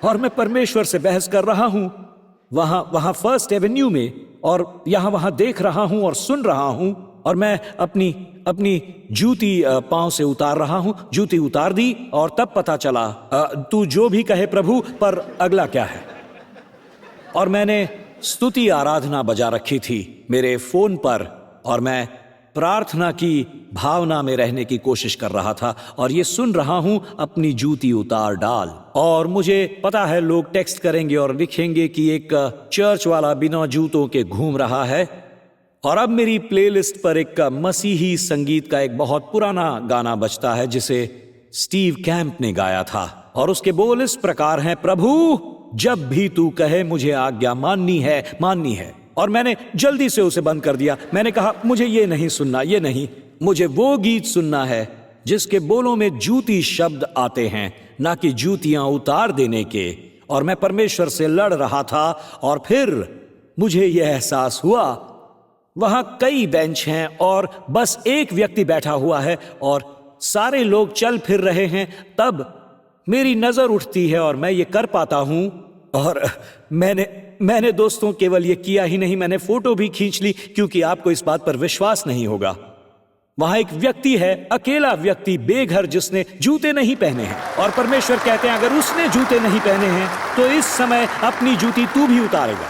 और मैं परमेश्वर से बहस कर रहा हूं। वहां फर्स्ट एवेन्यू में और यहां वहां देख रहा हूं और सुन रहा हूं, और मैं अपनी जूती पांव से उतार रहा हूं। जूती उतार दी और तब पता चला, तू जो भी कहे प्रभु, पर अगला क्या है। और मैंने स्तुति आराधना बजा रखी थी मेरे फोन पर, और मैं प्रार्थना की भावना में रहने की कोशिश कर रहा था और ये सुन रहा हूं, अपनी जूती उतार डाल। और मुझे पता है लोग टेक्स्ट करेंगे और लिखेंगे कि एक चर्च वाला बिना जूतों के घूम रहा है। और अब मेरी प्लेलिस्ट पर एक मसीही संगीत का एक बहुत पुराना गाना बजता है जिसे स्टीव कैंप ने गाया था, और उसके बोल इस प्रकार हैं, प्रभु जब भी तू कहे मुझे आज्ञा माननी है। और मैंने जल्दी से उसे बंद कर दिया। मैंने कहा मुझे ये नहीं सुनना, ये नहीं, मुझे वो गीत सुनना है जिसके बोलों में जूती शब्द आते हैं, ना कि जूतियां उतार देने के। और मैं परमेश्वर से लड़ रहा था, और फिर मुझे यह एहसास हुआ, वहां कई बेंच हैं और बस एक व्यक्ति बैठा हुआ है और सारे लोग चल फिर रहे हैं। तब मेरी नजर उठती है और मैं ये कर पाता हूं। और मैंने दोस्तों केवल ये किया ही नहीं, मैंने फोटो भी खींच ली, क्योंकि आपको इस बात पर विश्वास नहीं होगा। वहां एक व्यक्ति है, अकेला व्यक्ति, बेघर, जिसने जूते नहीं पहने हैं। और परमेश्वर कहते हैं अगर उसने जूते नहीं पहने हैं तो इस समय अपनी जूती तू भी उतारेगा।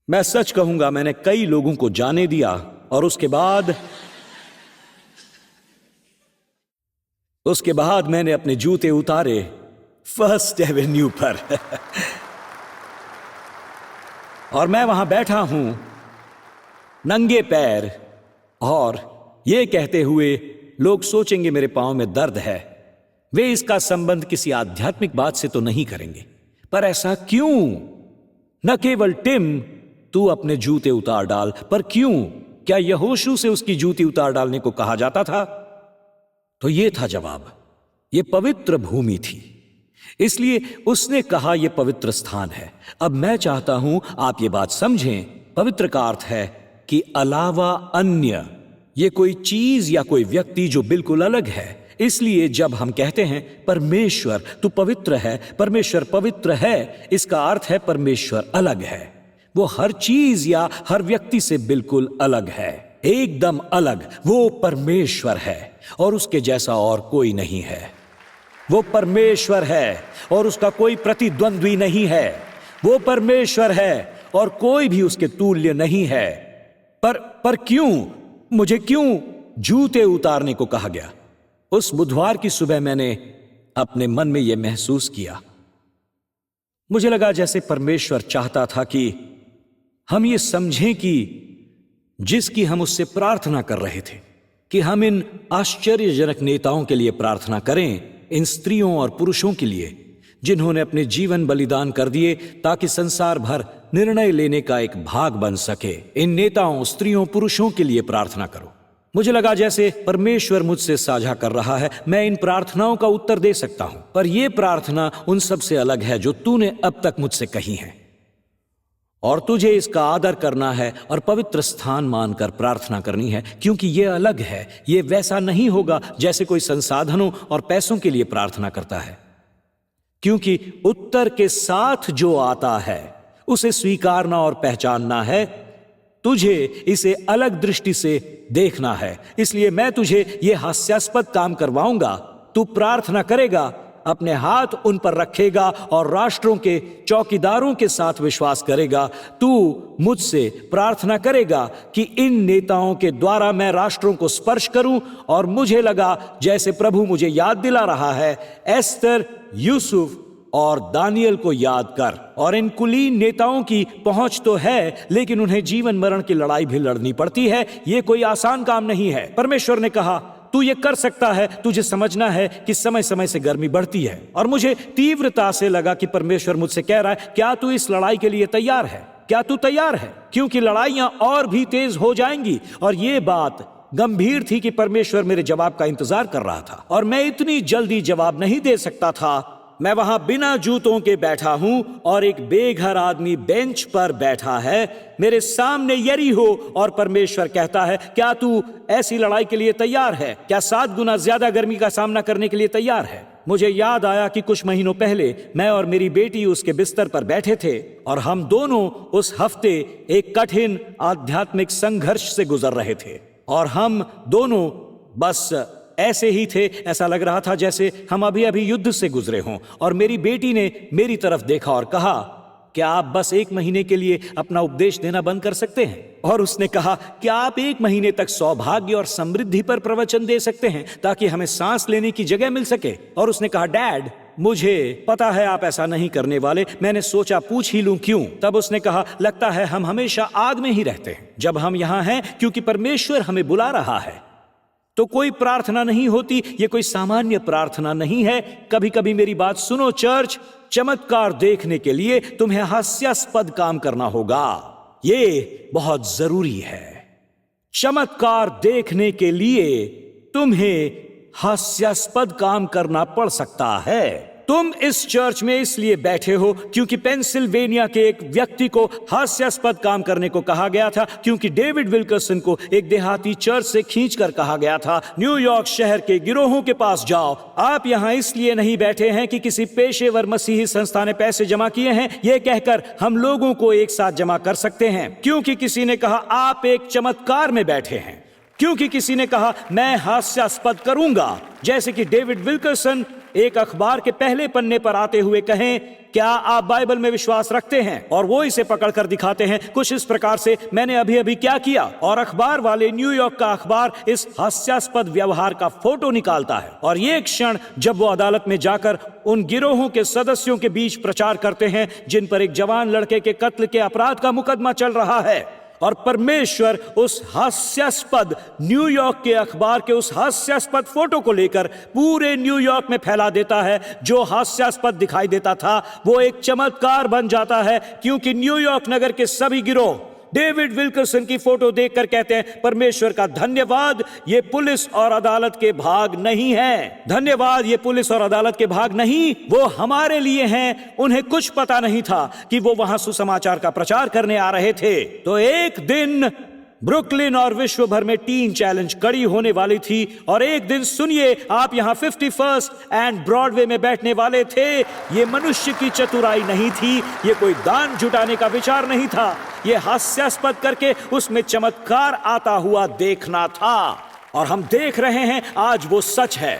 मैं सच कहूंगा, मैंने कई लोगों को जाने दिया और उसके बाद मैंने अपने जूते उतारे फर्स्ट एवेन्यू पर। और मैं वहां बैठा हूं नंगे पैर, और ये कहते हुए लोग सोचेंगे मेरे पांव में दर्द है। वे इसका संबंध किसी आध्यात्मिक बात से तो नहीं करेंगे, पर ऐसा क्यों? न केवल टिम तू अपने जूते उतार डाल, पर क्यों? क्या यहोशू से उसकी जूती उतार डालने को कहा जाता था? तो ये था जवाब, ये पवित्र भूमि थी, इसलिए उसने कहा यह पवित्र स्थान है। अब मैं चाहता हूं आप ये बात समझें, पवित्र का अर्थ है कि अलावा अन्य, ये कोई चीज या कोई व्यक्ति जो बिल्कुल अलग है। इसलिए जब हम कहते हैं परमेश्वर तू पवित्र है, परमेश्वर पवित्र है, इसका अर्थ है परमेश्वर अलग है। वो हर चीज या हर व्यक्ति से बिल्कुल अलग है, एकदम अलग। वो परमेश्वर है और उसके जैसा और कोई नहीं है। वो परमेश्वर है और उसका कोई प्रतिद्वंद्वी नहीं है। वो परमेश्वर है और कोई भी उसके तुल्य नहीं है। पर क्यों मुझे जूते उतारने को कहा गया? उस बुधवार की सुबह मैंने अपने मन में यह महसूस किया। मुझे लगा जैसे परमेश्वर चाहता था कि हम ये समझें कि जिसकी हम उससे प्रार्थना कर रहे थे कि हम इन आश्चर्यजनक नेताओं के लिए प्रार्थना करें, इन स्त्रियों और पुरुषों के लिए जिन्होंने अपने जीवन बलिदान कर दिए ताकि संसार भर निर्णय लेने का एक भाग बन सके। इन नेताओं, स्त्रियों, पुरुषों के लिए प्रार्थना करो। मुझे लगा जैसे परमेश्वर मुझसे साझा कर रहा है, मैं इन प्रार्थनाओं का उत्तर दे सकता हूं, पर यह प्रार्थना उन सब से अलग है जो तूने अब तक मुझसे कही है। और तुझे इसका आदर करना है और पवित्र स्थान मानकर प्रार्थना करनी है, क्योंकि यह अलग है। यह वैसा नहीं होगा जैसे कोई संसाधनों और पैसों के लिए प्रार्थना करता है, क्योंकि उत्तर के साथ जो आता है उसे स्वीकारना और पहचानना है। तुझे इसे अलग दृष्टि से देखना है। इसलिए मैं तुझे यह हास्यास्पद काम करवाऊंगा। तू प्रार्थना करेगा, अपने हाथ उन पर रखेगा और राष्ट्रों के चौकीदारों के साथ विश्वास करेगा। तू मुझसे प्रार्थना करेगा कि इन नेताओं के द्वारा मैं राष्ट्रों को स्पर्श करूं। और मुझे लगा जैसे प्रभु मुझे याद दिला रहा है, एस्तर, यूसुफ और दानियल को याद कर। और इन कुलीन नेताओं की पहुंच तो है, लेकिन उन्हें जीवन मरण की लड़ाई भी लड़नी पड़ती है। यह कोई आसान काम नहीं है। परमेश्वर ने कहा तू ये कर सकता है। तुझे समझना है कि समय समय से गर्मी बढ़ती है। और मुझे तीव्रता से लगा कि परमेश्वर मुझसे कह रहा है, क्या तू इस लड़ाई के लिए तैयार है? क्या तू तैयार है? क्योंकि लड़ाइयां और भी तेज हो जाएंगी। और ये बात गंभीर थी कि परमेश्वर मेरे जवाब का इंतजार कर रहा था और मैं इतनी जल्दी जवाब नहीं दे सकता था। मैं वहां बिना जूतों के बैठा हूं और एक बेघर आदमी बेंच पर बैठा है मेरे सामने यरीहो। और परमेश्वर कहता है, क्या तू ऐसी लड़ाई के लिए तैयार है? क्या 7 गुना ज्यादा गर्मी का सामना करने के लिए तैयार है? मुझे याद आया कि कुछ महीनों पहले मैं और मेरी बेटी उसके बिस्तर पर बैठे थे और हम दोनों उस हफ्ते एक कठिन आध्यात्मिक संघर्ष से गुजर रहे थे और हम दोनों बस ऐसे ही थे। ऐसा लग रहा था जैसे हम अभी अभी युद्ध से गुजरे हों। और मेरी बेटी ने मेरी तरफ देखा और कहा, क्या आप बस 1 महीने के लिए अपना उपदेश देना बंद कर सकते हैं? और उसने कहा, क्या आप 1 महीने तक सौभाग्य और समृद्धि पर प्रवचन दे सकते हैं ताकि हमें सांस लेने की जगह मिल सके? और उसने कहा, डैड मुझे पता है आप ऐसा नहीं करने वाले, मैंने सोचा पूछ ही लूं क्यों। तब उसने कहा, लगता है हम हमेशा आग में ही रहते हैं जब हम यहां हैं, क्योंकि परमेश्वर हमें बुला रहा है। तो कोई प्रार्थना नहीं होती, ये कोई सामान्य प्रार्थना नहीं है। कभी कभी मेरी बात सुनो चर्च, चमत्कार देखने के लिए तुम्हें हास्यास्पद काम करना होगा। ये बहुत जरूरी है। चमत्कार देखने के लिए तुम्हें हास्यास्पद काम करना पड़ सकता है। तुम इस चर्च में इसलिए बैठे हो क्योंकि पेंसिल्वेनिया के एक व्यक्ति को हास्यास्पद काम करने को कहा गया था, क्योंकि डेविड विल्करसन को एक देहाती चर्च से खींचकर कहा गया था, न्यूयॉर्क शहर के गिरोहों के पास जाओ। आप यहां इसलिए नहीं बैठे हैं कि किसी पेशेवर मसीही संस्था ने पैसे जमा किए हैं, यह कहकर हम लोगों को एक साथ जमा कर सकते हैं, क्योंकि किसी ने कहा आप एक चमत्कार में बैठे हैं, क्योंकि किसी ने कहा मैं हास्यास्पद करूंगा। जैसे कि डेविड विल्करसन एक अखबार के पहले पन्ने पर आते हुए कहें, क्या आप बाइबल में विश्वास रखते हैं? और वो इसे पकड़कर दिखाते हैं कुछ इस प्रकार से, मैंने अभी अभी क्या किया। और अखबार वाले, न्यूयॉर्क का अखबार, इस हास्यास्पद व्यवहार का फोटो निकालता है और ये क्षण जब वो अदालत में जाकर उन गिरोहों के सदस्यों के बीच प्रचार करते हैं जिन पर एक जवान लड़के के कत्ल के अपराध का मुकदमा चल रहा है, और परमेश्वर उस हास्यास्पद न्यूयॉर्क के अखबार के उस हास्यास्पद फोटो को लेकर पूरे न्यूयॉर्क में फैला देता है। जो हास्यास्पद दिखाई देता था वो एक चमत्कार बन जाता है, क्योंकि न्यूयॉर्क नगर के सभी गिरोह डेविड विल्करसन की फोटो देखकर कहते हैं, परमेश्वर का धन्यवाद, ये पुलिस और अदालत के भाग नहीं है। धन्यवाद, ये पुलिस और अदालत के भाग नहीं, वो हमारे लिए हैं। उन्हें कुछ पता नहीं था कि वो वहां सुसमाचार का प्रचार करने आ रहे थे। तो एक दिन ब्रुकलिन और विश्व भर में टीन चैलेंज कड़ी होने वाली थी, और एक दिन सुनिए, आप यहां 51st एंड ब्रॉडवे में बैठने वाले थे। ये मनुष्य की चतुराई नहीं थी, ये कोई दान जुटाने का विचार नहीं था, ये हास्यास्पद करके उसमें चमत्कार आता हुआ देखना था। और हम देख रहे हैं आज वो सच है।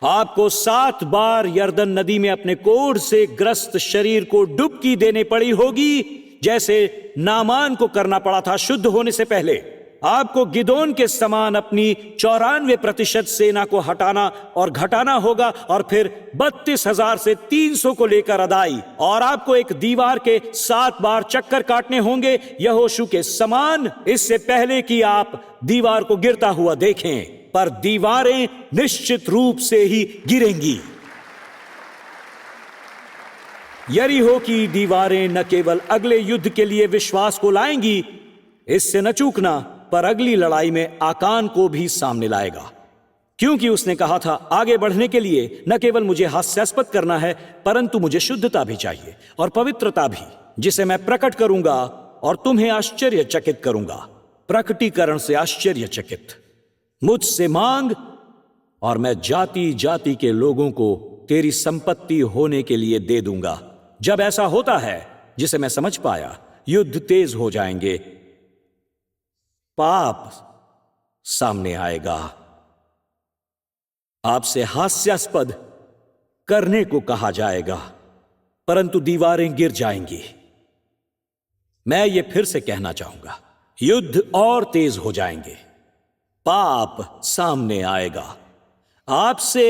आपको 7 बार यर्दन नदी में अपने कोढ़ से ग्रस्त शरीर को डुबकी देने पड़ी होगी, जैसे नामान को करना पड़ा था शुद्ध होने से पहले। आपको गिदोन के समान अपनी 94% सेना को हटाना और घटाना होगा, और फिर 32,000 से 300 को लेकर अदाई, और आपको एक दीवार के 7 बार चक्कर काटने होंगे यहोशू के समान, इससे पहले कि आप दीवार को गिरता हुआ देखें। पर दीवारें निश्चित रूप से ही गिरेंगी। यरीहो की दीवारें न केवल अगले युद्ध के लिए विश्वास को लाएंगी, इससे न चूकना, पर अगली लड़ाई में आकान को भी सामने लाएगा, क्योंकि उसने कहा था, आगे बढ़ने के लिए न केवल मुझे हास्यास्पद करना है, परंतु मुझे शुद्धता भी चाहिए और पवित्रता भी, जिसे मैं प्रकट करूंगा और तुम्हें आश्चर्यचकित करूंगा। प्रकटीकरण से आश्चर्यचकित। मुझसे मांग और मैं जाति जाति के लोगों को तेरी संपत्ति होने के लिए दे दूंगा। जब ऐसा होता है, जिसे मैं समझ पाया, युद्ध तेज हो जाएंगे, पाप सामने आएगा। आपसे हास्यास्पद करने को कहा जाएगा, परंतु दीवारें गिर जाएंगी। मैं ये फिर से कहना चाहूंगा, युद्ध और तेज हो जाएंगे, पाप सामने आएगा। आपसे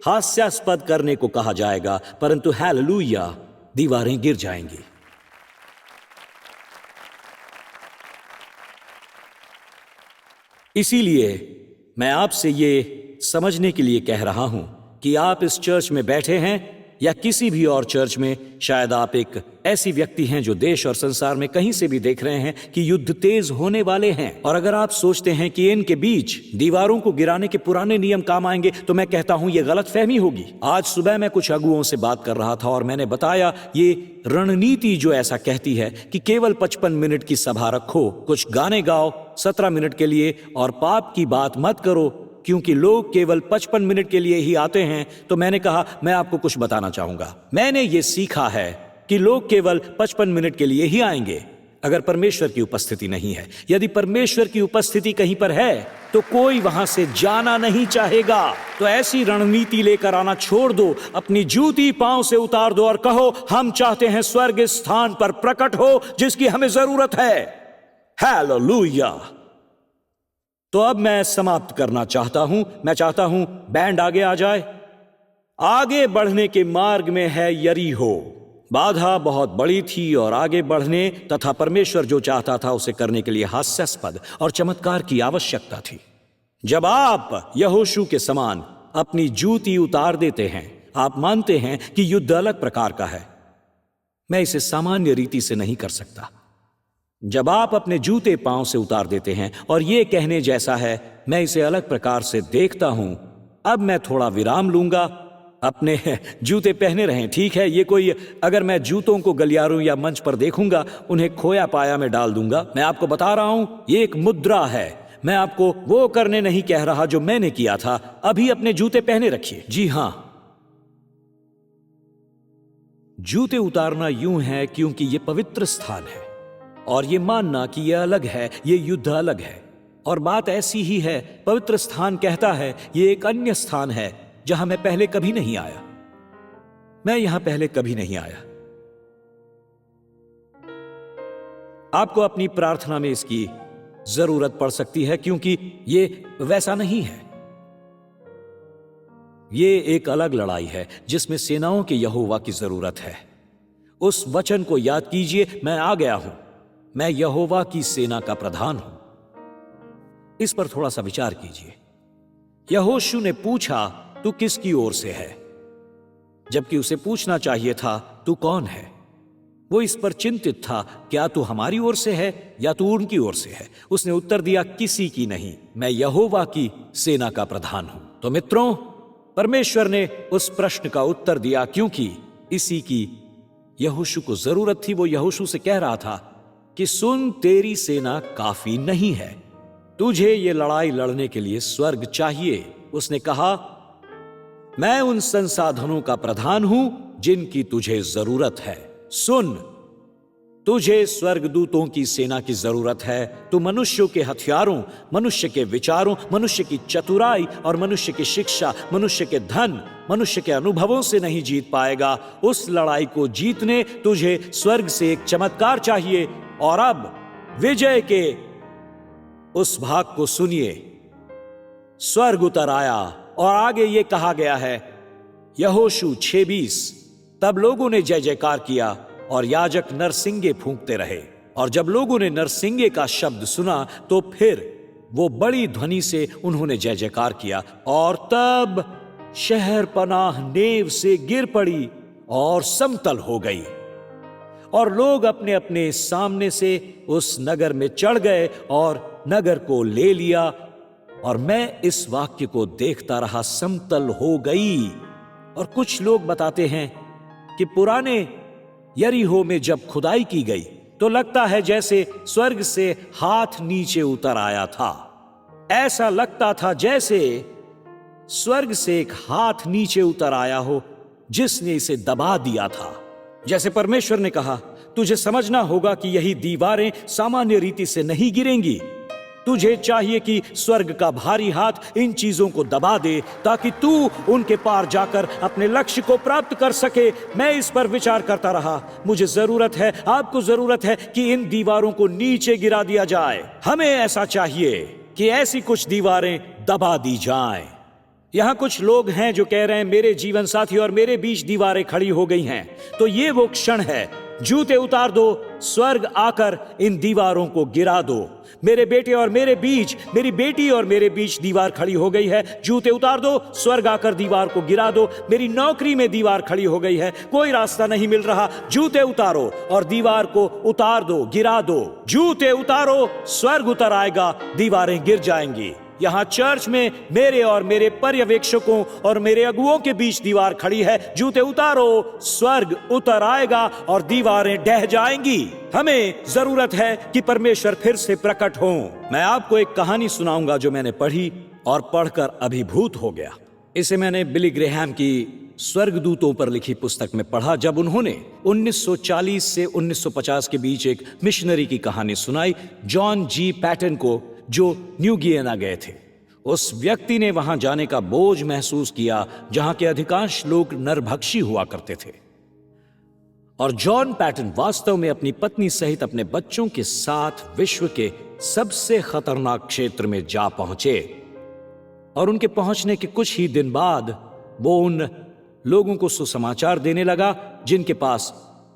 हास्यास्पद करने को कहा जाएगा, परंतु हालेलुया, दीवारें गिर जाएंगी। इसीलिए मैं आपसे ये समझने के लिए कह रहा हूं कि आप इस चर्च में बैठे हैं, या किसी भी और चर्च में, शायद आप एक ऐसी व्यक्ति हैं जो देश और संसार में कहीं से भी देख रहे हैं कि युद्ध तेज होने वाले हैं। और अगर आप सोचते हैं कि इनके बीच दीवारों को गिराने के पुराने नियम काम आएंगे, तो मैं कहता हूं यह गलतफहमी होगी। आज सुबह मैं कुछ अगुओं से बात कर रहा था और मैंने बताया ये रणनीति जो ऐसा कहती है कि केवल 55 मिनट की सभा रखो, कुछ गाने गाओ 17 मिनट के लिए और पाप की बात मत करो, क्योंकि लोग केवल 55 मिनट के लिए ही आते हैं। तो मैंने कहा मैं आपको कुछ बताना चाहूंगा। मैंने ये सीखा है कि लोग केवल 55 मिनट के लिए ही आएंगे अगर परमेश्वर की उपस्थिति नहीं है। यदि परमेश्वर की उपस्थिति कहीं पर है तो कोई वहां से जाना नहीं चाहेगा। तो ऐसी रणनीति लेकर आना छोड़ दो, अपनी जूती पांव से उतार दो और कहो हम चाहते हैं स्वर्ग स्थान पर प्रकट हो जिसकी हमें जरूरत है। हालेलुया। तो अब मैं समाप्त करना चाहता हूं। मैं चाहता हूं बैंड आगे आ जाए। आगे बढ़ने के मार्ग में है यरीहो। बाधा बहुत बड़ी थी और आगे बढ़ने तथा परमेश्वर जो चाहता था उसे करने के लिए हास्यास्पद और चमत्कार की आवश्यकता थी। जब आप यहोशू के समान अपनी जूती उतार देते हैं, आप मानते हैं कि युद्ध अलग प्रकार का है। मैं इसे सामान्य रीति से नहीं कर सकता। जब आप अपने जूते पांव से उतार देते हैं और यह कहने जैसा है, मैं इसे अलग प्रकार से देखता हूं। अब मैं थोड़ा विराम लूंगा। अपने जूते पहने रहें, ठीक है। ये कोई, अगर मैं जूतों को गलियारों या मंच पर देखूंगा, उन्हें खोया पाया में डाल दूंगा। मैं आपको बता रहा हूं, ये एक मुद्रा है। मैं आपको वो करने नहीं कह रहा जो मैंने किया था। अभी अपने जूते पहने रखिए। जी हां, जूते उतारना यूं है क्योंकि ये पवित्र स्थान है और ये मानना कि यह अलग है, ये युद्ध अलग है। और बात ऐसी ही है, पवित्र स्थान कहता है ये एक अन्य स्थान है जहां मैं पहले कभी नहीं आया। मैं यहां पहले कभी नहीं आया। आपको अपनी प्रार्थना में इसकी जरूरत पड़ सकती है क्योंकि ये वैसा नहीं है। ये एक अलग लड़ाई है जिसमें सेनाओं के यहोवा की जरूरत है। उस वचन को याद कीजिए, मैं आ गया हूं, मैं यहोवा की सेना का प्रधान हूं। इस पर थोड़ा सा विचार कीजिए। यहोशू ने पूछा तू किसकी ओर से है, जबकि उसे पूछना चाहिए था तू कौन है। वो इस पर चिंतित था, क्या तू हमारी ओर से है या तू उनकी ओर से है। उसने उत्तर दिया किसी की नहीं, मैं यहोवा की सेना का प्रधान हूं। तो मित्रों, परमेश्वर ने उस प्रश्न का उत्तर दिया क्योंकि इसी की यहोशू को जरूरत थी। वो यहोशू से कह रहा था कि सुन, तेरी सेना काफी नहीं है, तुझे ये लड़ाई लड़ने के लिए स्वर्ग चाहिए। उसने कहा मैं उन संसाधनों का प्रधान हूं जिनकी तुझे जरूरत है। सुन, तुझे स्वर्गदूतों की सेना की जरूरत है। तू मनुष्यों के हथियारों, मनुष्य के विचारों, मनुष्य की चतुराई और मनुष्य की शिक्षा, मनुष्य के धन, मनुष्य के अनुभवों से नहीं जीत पाएगा। उस लड़ाई को जीतने तुझे स्वर्ग से एक चमत्कार चाहिए। और अब विजय के उस भाग को सुनिए। स्वर्ग उतर आया और आगे ये कहा गया है, यहोशू 6:20, तब लोगों ने जय जयकार किया और याजक नरसिंगे फूंकते रहे। और जब लोगों ने नरसिंगे का शब्द सुना तो फिर वो बड़ी ध्वनि से उन्होंने जय जयकार किया। और तब शहर पनाह नेव से गिर पड़ी और समतल हो गई और लोग अपने अपने सामने से उस नगर में चढ़ गए और नगर को ले लिया। और मैं इस वाक्य को देखता रहा, समतल हो गई। और कुछ लोग बताते हैं कि पुराने यरीहो में जब खुदाई की गई तो लगता है जैसे स्वर्ग से हाथ नीचे उतर आया था। ऐसा लगता था जैसे स्वर्ग से एक हाथ नीचे उतर आया हो जिसने इसे दबा दिया था। जैसे परमेश्वर ने कहा, तुझे समझना होगा कि यही दीवारें सामान्य रीति से नहीं गिरेंगी। तुझे चाहिए कि स्वर्ग का भारी हाथ इन चीजों को दबा दे ताकि तू उनके पार जाकर अपने लक्ष्य को प्राप्त कर सके। मैं इस पर विचार करता रहा। मुझे जरूरत है, आपको जरूरत है कि इन दीवारों को नीचे गिरा दिया जाए। हमें ऐसा चाहिए कि ऐसी कुछ दीवारें दबा दी जाएं। यहां कुछ लोग हैं जो कह रहे हैं मेरे जीवन साथी और मेरे बीच दीवारें खड़ी हो गई हैं। तो ये वो क्षण है जूते उतार दो, स्वर्ग आकर इन दीवारों को गिरा दो। मेरे बेटे और मेरे बीच, मेरी बेटी और मेरे बीच दीवार खड़ी हो गई है। जूते उतार दो, स्वर्ग आकर दीवार को गिरा दो। मेरी नौकरी में दीवार खड़ी हो गई है, कोई रास्ता नहीं मिल रहा। जूते उतारो और दीवार को उतार दो, गिरा दो। जूते उतारो, स्वर्ग उतर आएगा, दीवारें गिर जाएंगी। यहाँ चर्च में मेरे और मेरे पर्यवेक्षकों और मेरे अगुओं के बीच दीवार खड़ी है। जूते उतारो, स्वर्ग उतर आएगा और दीवारें ढह जाएंगी। हमें जरूरत है कि परमेश्वर फिर से प्रकट हो। मैं आपको एक कहानी सुनाऊंगा जो मैंने पढ़ी और पढ़कर अभिभूत हो गया। इसे मैंने बिली ग्रेहम की स्वर्गदूतों पर लिखी पुस्तक में पढ़ा, जब उन्होंने 1940 से 1950 के बीच एक मिशनरी की कहानी सुनाई, जॉन जी पैटन को, जो न्यू गियाना गए थे। उस व्यक्ति ने वहां जाने का बोझ महसूस किया जहां के अधिकांश लोग नरभक्षी हुआ करते थे। और जॉन पैटन वास्तव में अपनी पत्नी सहित अपने बच्चों के साथ विश्व के सबसे खतरनाक क्षेत्र में जा पहुंचे। और उनके पहुंचने के कुछ ही दिन बाद वो उन लोगों को सुसमाचार देने लगा जिनके पास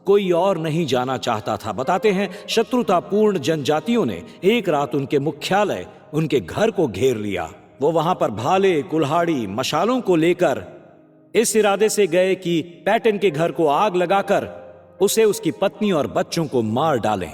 कोई और नहीं जाना चाहता था। बताते हैं, शत्रुतापूर्ण जनजातियों ने एक रात उनके मुख्यालय, उनके घर को घेर लिया। वो वहां पर भाले, कुल्हाड़ी, मशालों को लेकर इस इरादे से गए कि पैटन के घर को आग लगाकर उसे, उसकी पत्नी और बच्चों को मार डालें।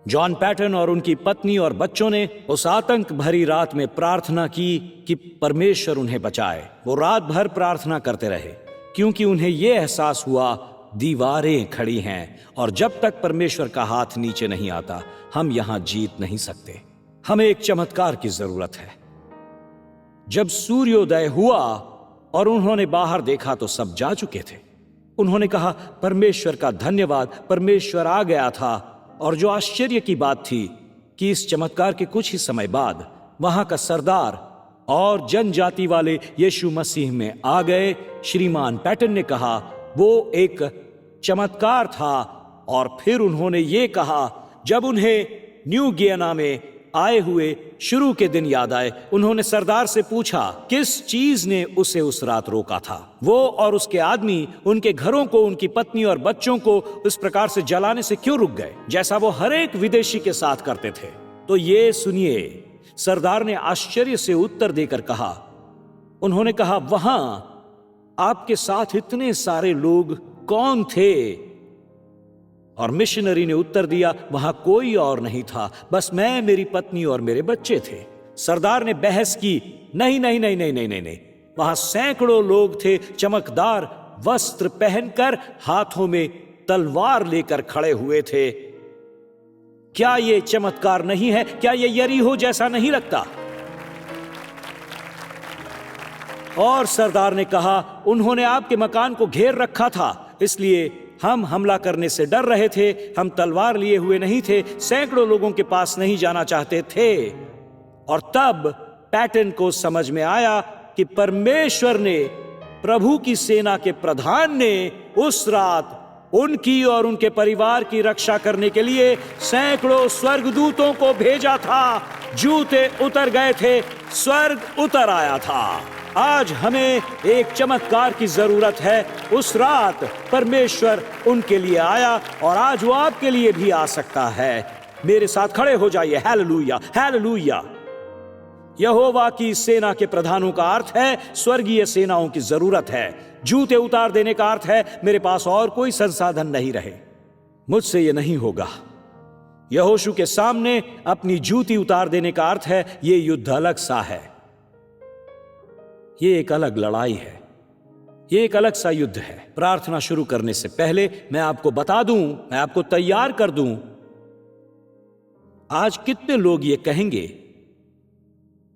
जॉन पैटन और उनकी पत्नी और बच्चों ने उस आतंक भरी रात में प्रार्थना की कि परमेश्वर उन्हें बचाए। वो रात भर प्रार्थना करते रहे क्योंकि उन्हें यह एहसास हुआ दीवारें खड़ी हैं और जब तक परमेश्वर का हाथ नीचे नहीं आता हम यहां जीत नहीं सकते। हमें एक चमत्कार की जरूरत है। जब सूर्योदय हुआ और उन्होंने बाहर देखा तो सब जा चुके थे। उन्होंने कहा, परमेश्वर का धन्यवाद, परमेश्वर आ गया था। और जो आश्चर्य की बात थी कि इस चमत्कार के कुछ ही समय बाद वहां का सरदार और जनजाति वाले यीशु मसीह में आ गए। श्रीमान पैटन ने कहा वो एक चमत्कार था। और फिर उन्होंने ये कहा, जब उन्हें न्यू गियाना में आए हुए शुरू के दिन याद आए, उन्होंने सरदार से पूछा किस चीज ने उसे उस रात रोका था। वो और उसके आदमी उनके घरों को, उनकी पत्नी और बच्चों को इस प्रकार से जलाने से क्यों रुक गए, जैसा वो हर एक विदेशी के साथ करते थे। तो ये सुनिए, सरदार ने आश्चर्य से उत्तर देकर कहा, उन्होंने कहा, वहां आपके साथ इतने सारे लोग कौन थे? और मिशनरी ने उत्तर दिया, वहां कोई और नहीं था, बस मैं, मेरी पत्नी और मेरे बच्चे थे। सरदार ने बहस की, नहीं नहीं नहीं नहीं नहीं नहीं नहीं, वहां सैकड़ों लोग थे, चमकदार वस्त्र पहनकर, हाथों में तलवार लेकर खड़े हुए थे। क्या यह चमत्कार नहीं है? क्या यह यरीहो जैसा नहीं लगता? और सरदार ने कहा, उन्होंने आपके मकान को घेर रखा था, इसलिए हम हमला करने से डर रहे थे। हम तलवार लिए हुए नहीं थे, सैकड़ों लोगों के पास नहीं जाना चाहते थे। और तब पैटन को समझ में आया कि परमेश्वर ने, प्रभु की सेना के प्रधान ने उस रात उनकी और उनके परिवार की रक्षा करने के लिए सैकड़ों स्वर्गदूतों को भेजा था। जूते उतर गए थे, स्वर्ग उतर आया था। आज हमें एक चमत्कार की जरूरत है। उस रात परमेश्वर उनके लिए आया और आज वो आपके लिए भी आ सकता है। मेरे साथ खड़े हो जाइए, हालेलुया हालेलुया। यहोवा की सेना के प्रधानों का अर्थ है स्वर्गीय सेनाओं की जरूरत है। जूते उतार देने का अर्थ है मेरे पास और कोई संसाधन नहीं रहे, मुझसे ये नहीं होगा। यहोशू के सामने अपनी जूती उतार देने का अर्थ है ये युद्ध अलग सा है, ये एक अलग लड़ाई है, ये एक अलग सा युद्ध है। प्रार्थना शुरू करने से पहले मैं आपको बता दूं, मैं आपको तैयार कर दूं, आज कितने लोग ये कहेंगे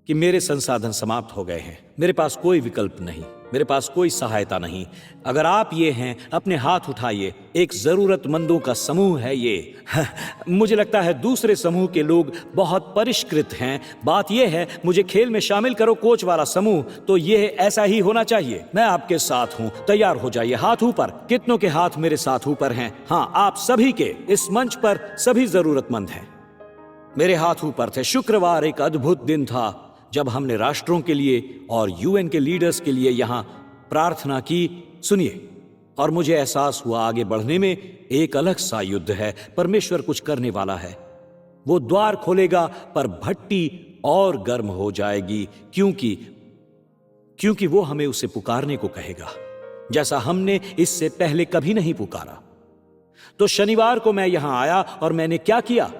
कि मेरे संसाधन समाप्त हो गए हैं, मेरे पास कोई विकल्प नहीं, मेरे पास कोई सहायता नहीं। अगर आप ये हैं, अपने हाथ उठाइए। एक जरूरतमंदों का समूह है ये। मुझे लगता है दूसरे समूह के लोग बहुत परिष्कृत हैं। बात यह है, मुझे खेल में शामिल करो कोच वाला समूह, तो यह ऐसा ही होना चाहिए। मैं आपके साथ हूं, तैयार हो जाइए। हाथ ऊपर। कितनों के हाथ मेरे साथ ऊपर हैं? हाँ, आप सभी के। इस मंच पर सभी जरूरतमंद हैं। मेरे हाथ ऊपर थे। शुक्रवार एक अद्भुत दिन था जब हमने राष्ट्रों के लिए और यूएन के लीडर्स के लिए यहां प्रार्थना की। सुनिए, और मुझे एहसास हुआ आगे बढ़ने में एक अलग सा युद्ध है। परमेश्वर कुछ करने वाला है। वो द्वार खोलेगा पर भट्टी और गर्म हो जाएगी, क्योंकि वो हमें उसे पुकारने को कहेगा, जैसा हमने इससे पहले कभी नहीं पुकारा। तो शनिवार को मैं यहां आया और मैंने क्या किया?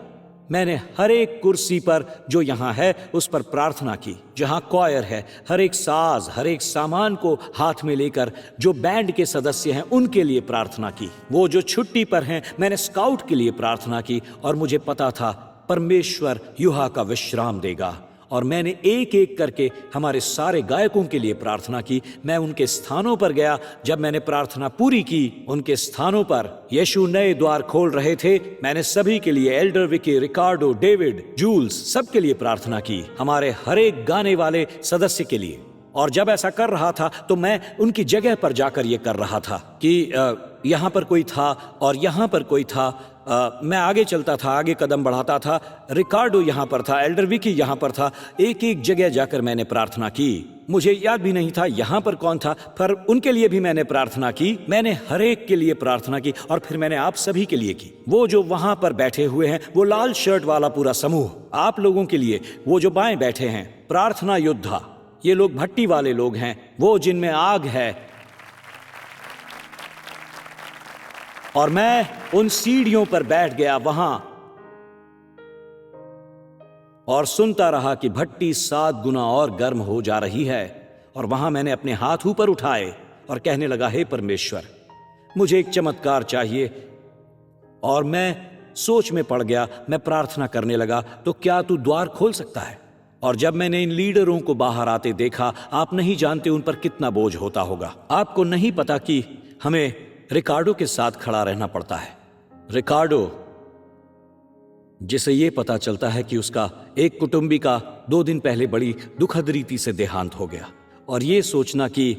मैंने हर एक कुर्सी पर जो यहां है उस पर प्रार्थना की। जहां कॉयर है, हर एक साज, हर एक सामान को हाथ में लेकर जो बैंड के सदस्य हैं उनके लिए प्रार्थना की। वो जो छुट्टी पर हैं, मैंने स्काउट के लिए प्रार्थना की। और मुझे पता था परमेश्वर यूहा का विश्राम देगा। और मैंने एक एक करके हमारे सारे गायकों के लिए प्रार्थना की। मैं उनके स्थानों पर गया। जब मैंने प्रार्थना पूरी की, उनके स्थानों पर यीशु नए द्वार खोल रहे थे। मैंने सभी के लिए, एल्डर विकी, रिकार्डो, डेविड, जूल्स, सबके लिए प्रार्थना की, हमारे हर एक गाने वाले सदस्य के लिए। और जब ऐसा कर रहा था तो मैं उनकी जगह पर जाकर यह कर रहा था कि यहां पर कोई था और यहां पर कोई था। मैं आगे चलता था, आगे कदम बढ़ाता था। रिकार्डो यहां पर था, एल्डर विकी यहां पर था। एक एक जगह जाकर मैंने प्रार्थना की। मुझे याद भी नहीं था यहां पर कौन था, पर उनके लिए भी मैंने प्रार्थना की। मैंने हर एक के लिए प्रार्थना की और फिर मैंने आप सभी के लिए की। वो जो वहां पर बैठे हुए हैं, वो लाल शर्ट वाला पूरा समूह, आप लोगों के लिए। वो जो बाएं बैठे हैं, प्रार्थना योद्धा, ये लोग भट्टी वाले लोग हैं, वो जिनमें आग है। और मैं उन सीढ़ियों पर बैठ गया वहां और सुनता रहा कि भट्टी 7 गुना और गर्म हो जा रही है। और वहां मैंने अपने हाथ ऊपर उठाए और कहने लगा, हे परमेश्वर, मुझे एक चमत्कार चाहिए। और मैं सोच में पड़ गया। मैं प्रार्थना करने लगा, तो क्या तू द्वार खोल सकता है? और जब मैंने इन लीडरों को बाहर आते देखा, आप नहीं जानते उन पर कितना बोझ होता होगा। आपको नहीं पता कि हमें रिकार्डो के साथ खड़ा रहना पड़ता है। रिकार्डो, जिसे यह पता चलता है कि उसका एक कुटुंबी का 2 दिन पहले बड़ी दुखद रीति से देहांत हो गया, और यह सोचना कि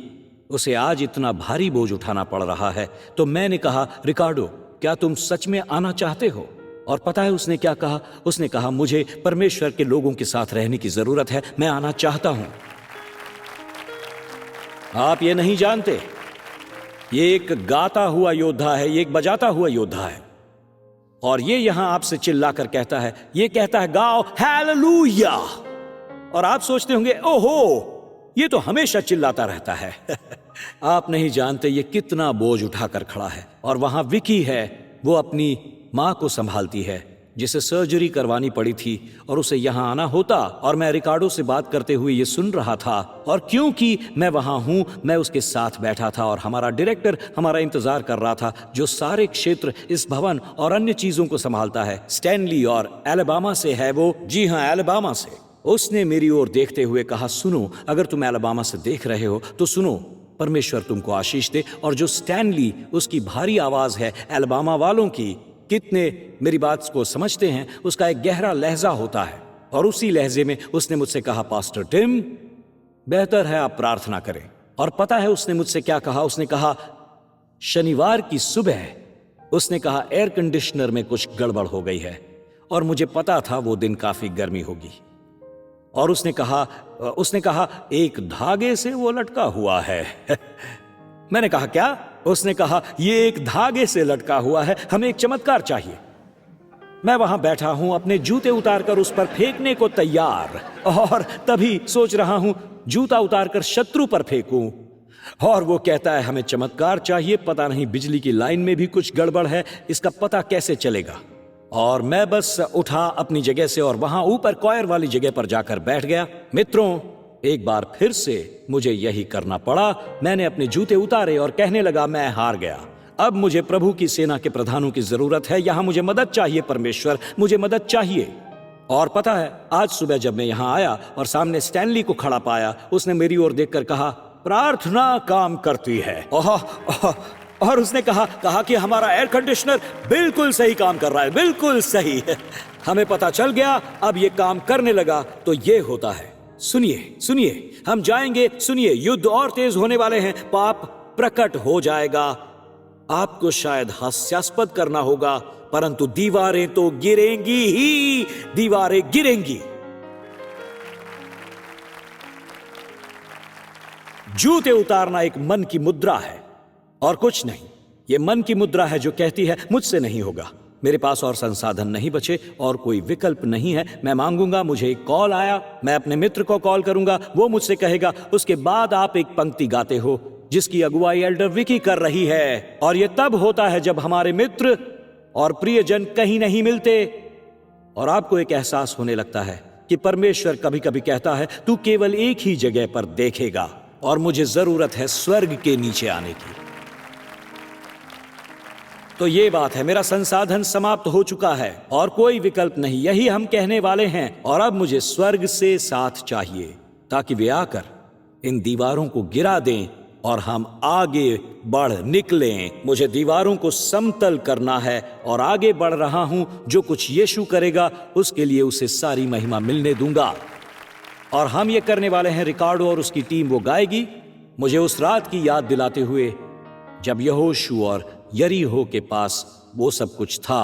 उसे आज इतना भारी बोझ उठाना पड़ रहा है। तो मैंने कहा, रिकार्डो, क्या तुम सच में आना चाहते हो? और पता है उसने क्या कहा? उसने कहा, मुझे परमेश्वर के लोगों के साथ रहने की जरूरत है, मैं आना चाहता हूं। आप ये नहीं जानते, ये एक गाता हुआ योद्धा है, ये एक बजाता हुआ योद्धा है। और ये यहां आपसे चिल्लाकर कहता है, ये कहता है, गाओ हालेलुया। और आप सोचते होंगे, ओहो, ये तो हमेशा चिल्लाता रहता है। आप नहीं जानते ये कितना बोझ उठाकर खड़ा है। और वहां विकी है, वो अपनी मां को संभालती है, जिसे सर्जरी करवानी पड़ी थी, और उसे यहां आना होता। और मैं रिकार्डो से बात करते हुए ये सुन रहा था। और क्योंकि मैं वहां हूं, मैं उसके साथ बैठा था। और हमारा डायरेक्टर हमारा इंतजार कर रहा था, जो सारे क्षेत्र, इस भवन और अन्य चीजों को संभालता है। स्टैनली, और एलबामा से है वो। जी हां, एलबामा से। उसने मेरी ओर देखते हुए कहा, सुनो, अगर तुम एलबामा से देख रहे हो तो सुनो, परमेश्वर तुमको आशीष दे। और जो स्टैनली, उसकी भारी आवाज है एलबामा वालों की, कितने मेरी बात को समझते हैं, उसका एक गहरा लहजा होता है। और उसी लहजे में उसने मुझसे कहा, पास्टर टिम, बेहतर है आप प्रार्थना करें। और पता है उसने मुझसे क्या कहा? उसने कहा, शनिवार की सुबह, उसने कहा, एयर कंडीशनर में कुछ गड़बड़ हो गई है। और मुझे पता था वो दिन काफी गर्मी होगी। और उसने कहा एक धागे से वो लटका हुआ है। मैंने कहा, क्या? उसने कहा, ये एक धागे से लटका हुआ है, हमें एक चमत्कार चाहिए। मैं वहां बैठा हूं, अपने जूते उतारकर उस पर फेंकने को तैयार, और तभी सोच रहा हूं जूता उतारकर शत्रु पर फेंकूं। और वो कहता है, हमें चमत्कार चाहिए, पता नहीं बिजली की लाइन में भी कुछ गड़बड़ है, इसका पता कैसे चलेगा। और मैं बस उठा अपनी जगह से और वहां ऊपर कॉयर वाली जगह पर जाकर बैठ गया। मित्रों, एक बार फिर से मुझे यही करना पड़ा। मैंने अपने जूते उतारे और कहने लगा, मैं हार गया। अब मुझे प्रभु की सेना के प्रधानों की जरूरत है। यहां मुझे मदद चाहिए, परमेश्वर, मुझे मदद चाहिए। और पता है, आज सुबह जब मैं यहां आया और सामने स्टैनली को खड़ा पाया, उसने मेरी ओर देखकर कहा, प्रार्थना काम करती है। और उसने कहा कि हमारा एयर कंडीशनर बिल्कुल सही काम कर रहा है, बिल्कुल सही। हमें पता चल गया, अब ये काम करने लगा तो ये होता है। सुनिए, हम जाएंगे। सुनिए, युद्ध और तेज होने वाले हैं, पाप प्रकट हो जाएगा। आपको शायद हास्यास्पद करना होगा, परंतु दीवारें तो गिरेंगी ही, दीवारें गिरेंगी। जूते उतारना एक मन की मुद्रा है, और कुछ नहीं। ये मन की मुद्रा है जो कहती है मुझसे नहीं होगा, मेरे पास और संसाधन नहीं बचे और कोई विकल्प नहीं है। मैं मांगूंगा, मुझे एक कॉल आया, मैं अपने मित्र को कॉल करूंगा, वो मुझसे कहेगा। उसके बाद आप एक पंक्ति गाते हो जिसकी अगुवाई एल्डर विकी कर रही है, और ये तब होता है जब हमारे मित्र और प्रियजन कहीं नहीं मिलते और आपको एक एहसास होने लगता है कि परमेश्वर कभी कभी कहता है तू केवल एक ही जगह पर देखेगा और मुझे जरूरत है स्वर्ग के नीचे आने की। तो ये बात है, मेरा संसाधन समाप्त हो चुका है और कोई विकल्प नहीं, यही हम कहने वाले हैं। और अब मुझे स्वर्ग से साथ चाहिए ताकि वे आकर इन दीवारों को गिरा दें और हम आगे बढ़ निकलें। मुझे दीवारों को समतल करना है और आगे बढ़ रहा हूं। जो कुछ यीशु करेगा उसके लिए उसे सारी महिमा मिलने दूंगा। और हम ये करने वाले हैं, रिकार्डो और उसकी टीम वो गाएगी, मुझे उस रात की याद दिलाते हुए जब यहोशू और यरीहो के पास वो सब कुछ था।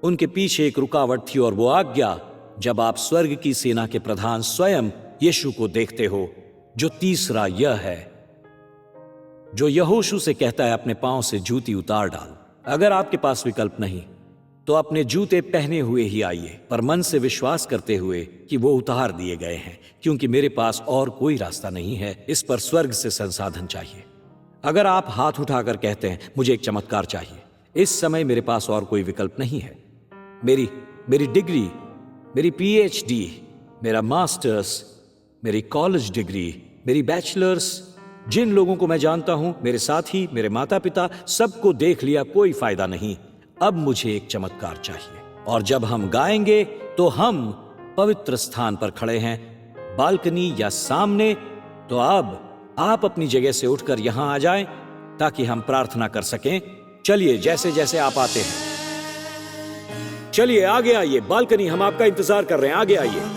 उनके पीछे एक रुकावट थी और वो आज्ञा जब आप स्वर्ग की सेना के प्रधान स्वयं यीशु को देखते हो। जो तीसरा यह है जो यहोशू से कहता है अपने पांव से जूती उतार डाल। अगर आपके पास विकल्प नहीं तो अपने जूते पहने हुए ही आइए, पर मन से विश्वास करते हुए कि वो उतार दिए गए हैं, क्योंकि मेरे पास और कोई रास्ता नहीं है। इस पर स्वर्ग से संसाधन चाहिए। अगर आप हाथ उठाकर कहते हैं मुझे एक चमत्कार चाहिए, इस समय मेरे पास और कोई विकल्प नहीं है। मेरी डिग्री, मेरी पीएचडी, मेरा मास्टर्स, मेरी कॉलेज डिग्री, मेरी बैचलर्स, जिन लोगों को मैं जानता हूं, मेरे साथी, मेरे माता पिता, सबको देख लिया, कोई फायदा नहीं। अब मुझे एक चमत्कार चाहिए। और जब हम गाएंगे तो हम पवित्र स्थान पर खड़े हैं, बालकनी या सामने, तो अब आप अपनी जगह से उठकर यहां आ जाएं ताकि हम प्रार्थना कर सकें। चलिए, जैसे जैसे आप आते हैं, चलिए आगे आइए। बालकनी, हम आपका इंतजार कर रहे हैं, आगे आइए।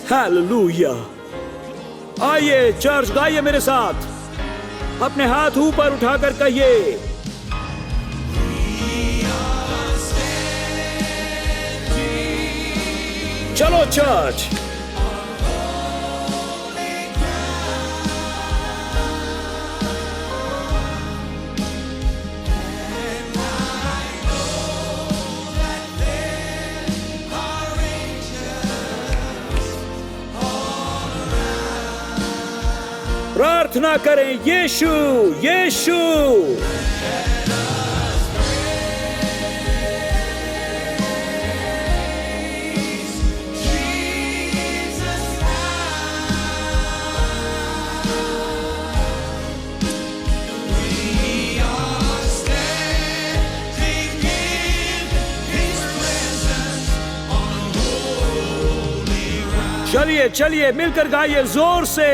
हालेलुया। आइए चर्च, गाइए मेरे साथ, अपने हाथ ऊपर उठाकर कहिए, चलो चर्च। प्रार्थना करें, यीशु यीशु। चलिए चलिए, मिलकर गाइए, जोर से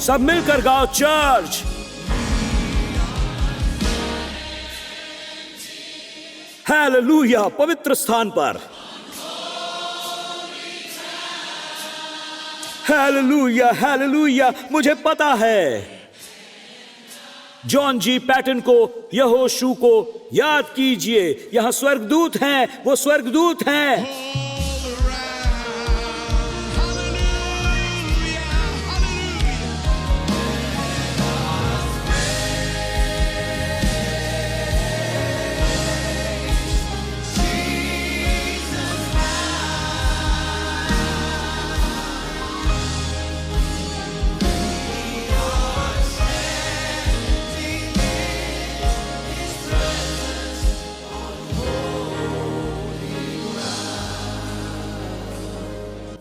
सब मिलकर गाओ चर्च। हालेलुया। पवित्र स्थान पर हालेलुया हालेलुया। मुझे पता है जॉन जी पैटन को, यहोशू को याद कीजिए। यहां स्वर्गदूत हैं, वो स्वर्गदूत हैं।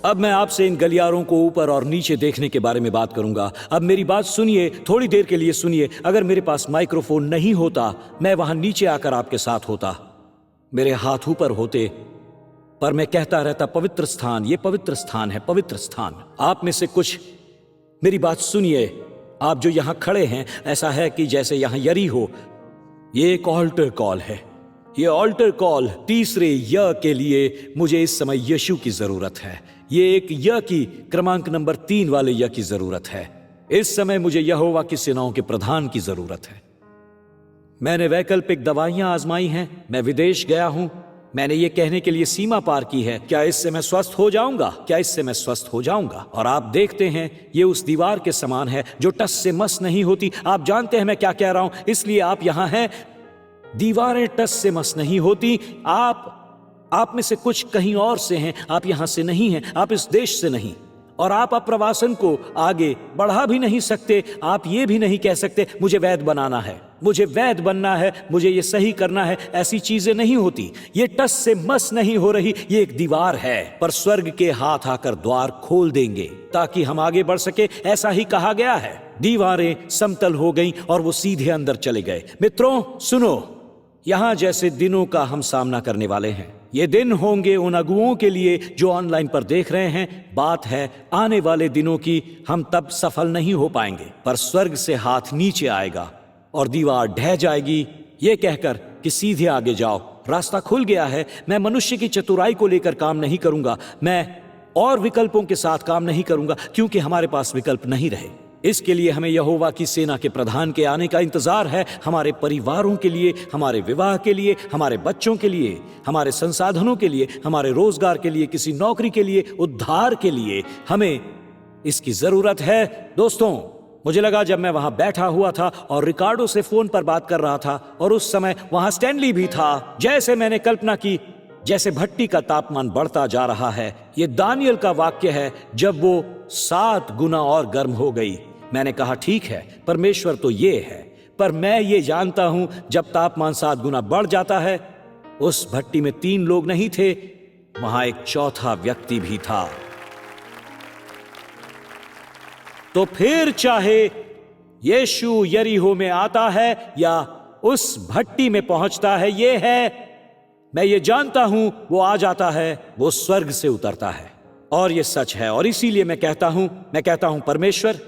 अब मैं आपसे इन गलियारों को ऊपर और नीचे देखने के बारे में बात करूंगा। अब मेरी बात सुनिए, थोड़ी देर के लिए सुनिए। अगर मेरे पास माइक्रोफोन नहीं होता, मैं वहां नीचे आकर आपके साथ होता। मेरे हाथ ऊपर होते, पर मैं कहता रहता पवित्र स्थान, ये पवित्र स्थान है, पवित्र स्थान। आप में से कुछ मेरी बात सुनिए। आप जो यहां खड़े हैं, ऐसा है कि जैसे यहां यरी हो। ये एक ऑल्टर कॉल है। ये ऑल्टर कॉल तीसरे य के लिए मुझे इस समय यीशु की जरूरत है। ये एक य की क्रमांक नंबर 3 वाले य की जरूरत है। इस समय मुझे यहोवा की सेनाओं के प्रधान की जरूरत है। मैंने वैकल्पिक दवाइयां आजमाई हैं, मैं विदेश गया हूं, मैंने ये कहने के लिए सीमा पार की है, क्या इससे मैं स्वस्थ हो जाऊंगा, क्या इससे मैं स्वस्थ हो जाऊंगा। और आप देखते हैं ये उस दीवार के समान है जो टस से मस नहीं होती। आप जानते हैं मैं क्या कह रहा हूं, इसलिए आप यहां हैं। दीवारें टस से मस नहीं होती। आप में से कुछ कहीं और से हैं, आप यहां से नहीं हैं, आप इस देश से नहीं, और आप अप्रवासन को आगे बढ़ा भी नहीं सकते। आप ये भी नहीं कह सकते मुझे वैध बनाना है, मुझे वैध बनना है, मुझे ये सही करना है। ऐसी चीजें नहीं होती। ये टस से मस नहीं हो रही। ये एक दीवार है, पर स्वर्ग के हाथ आकर द्वार खोल देंगे ताकि हम आगे बढ़ सके। ऐसा ही कहा गया है। दीवारें समतल हो गईं और वो सीधे अंदर चले गए। मित्रों सुनो, यहां जैसे दिनों का हम सामना करने वाले हैं, ये दिन होंगे उन अगुओं के लिए जो ऑनलाइन पर देख रहे हैं। बात है आने वाले दिनों की। हम तब सफल नहीं हो पाएंगे, पर स्वर्ग से हाथ नीचे आएगा और दीवार ढह जाएगी, ये कहकर कि सीधे आगे जाओ, रास्ता खुल गया है। मैं मनुष्य की चतुराई को लेकर काम नहीं करूंगा, मैं और विकल्पों के साथ काम नहीं करूंगा, क्योंकि हमारे पास विकल्प नहीं रहे। इसके लिए हमें यहोवा की सेना के प्रधान के आने का इंतजार है। हमारे परिवारों के लिए, हमारे विवाह के लिए, हमारे बच्चों के लिए, हमारे संसाधनों के लिए, हमारे रोजगार के लिए, किसी नौकरी के लिए, उद्धार के लिए हमें इसकी जरूरत है। दोस्तों, मुझे लगा जब मैं वहां बैठा हुआ था और रिकार्डो से फोन पर बात कर रहा था, और उस समय वहां स्टैनली भी था, जैसे मैंने कल्पना की, जैसे भट्टी का तापमान बढ़ता जा रहा है। ये दानियल का वाक्य है, जब वो 7 गुना और गर्म हो गई। मैंने कहा ठीक है, परमेश्वर तो ये है, पर मैं ये जानता हूं जब तापमान 7 गुना बढ़ जाता है। उस भट्टी में 3 लोग नहीं थे, वहां एक चौथा व्यक्ति भी था। तो फिर चाहे यीशु यरीहो में आता है या उस भट्टी में पहुंचता है, ये है, मैं ये जानता हूं वो आ जाता है, वो स्वर्ग से उतरता है। और ये सच है। और इसीलिए मैं कहता हूं परमेश्वर,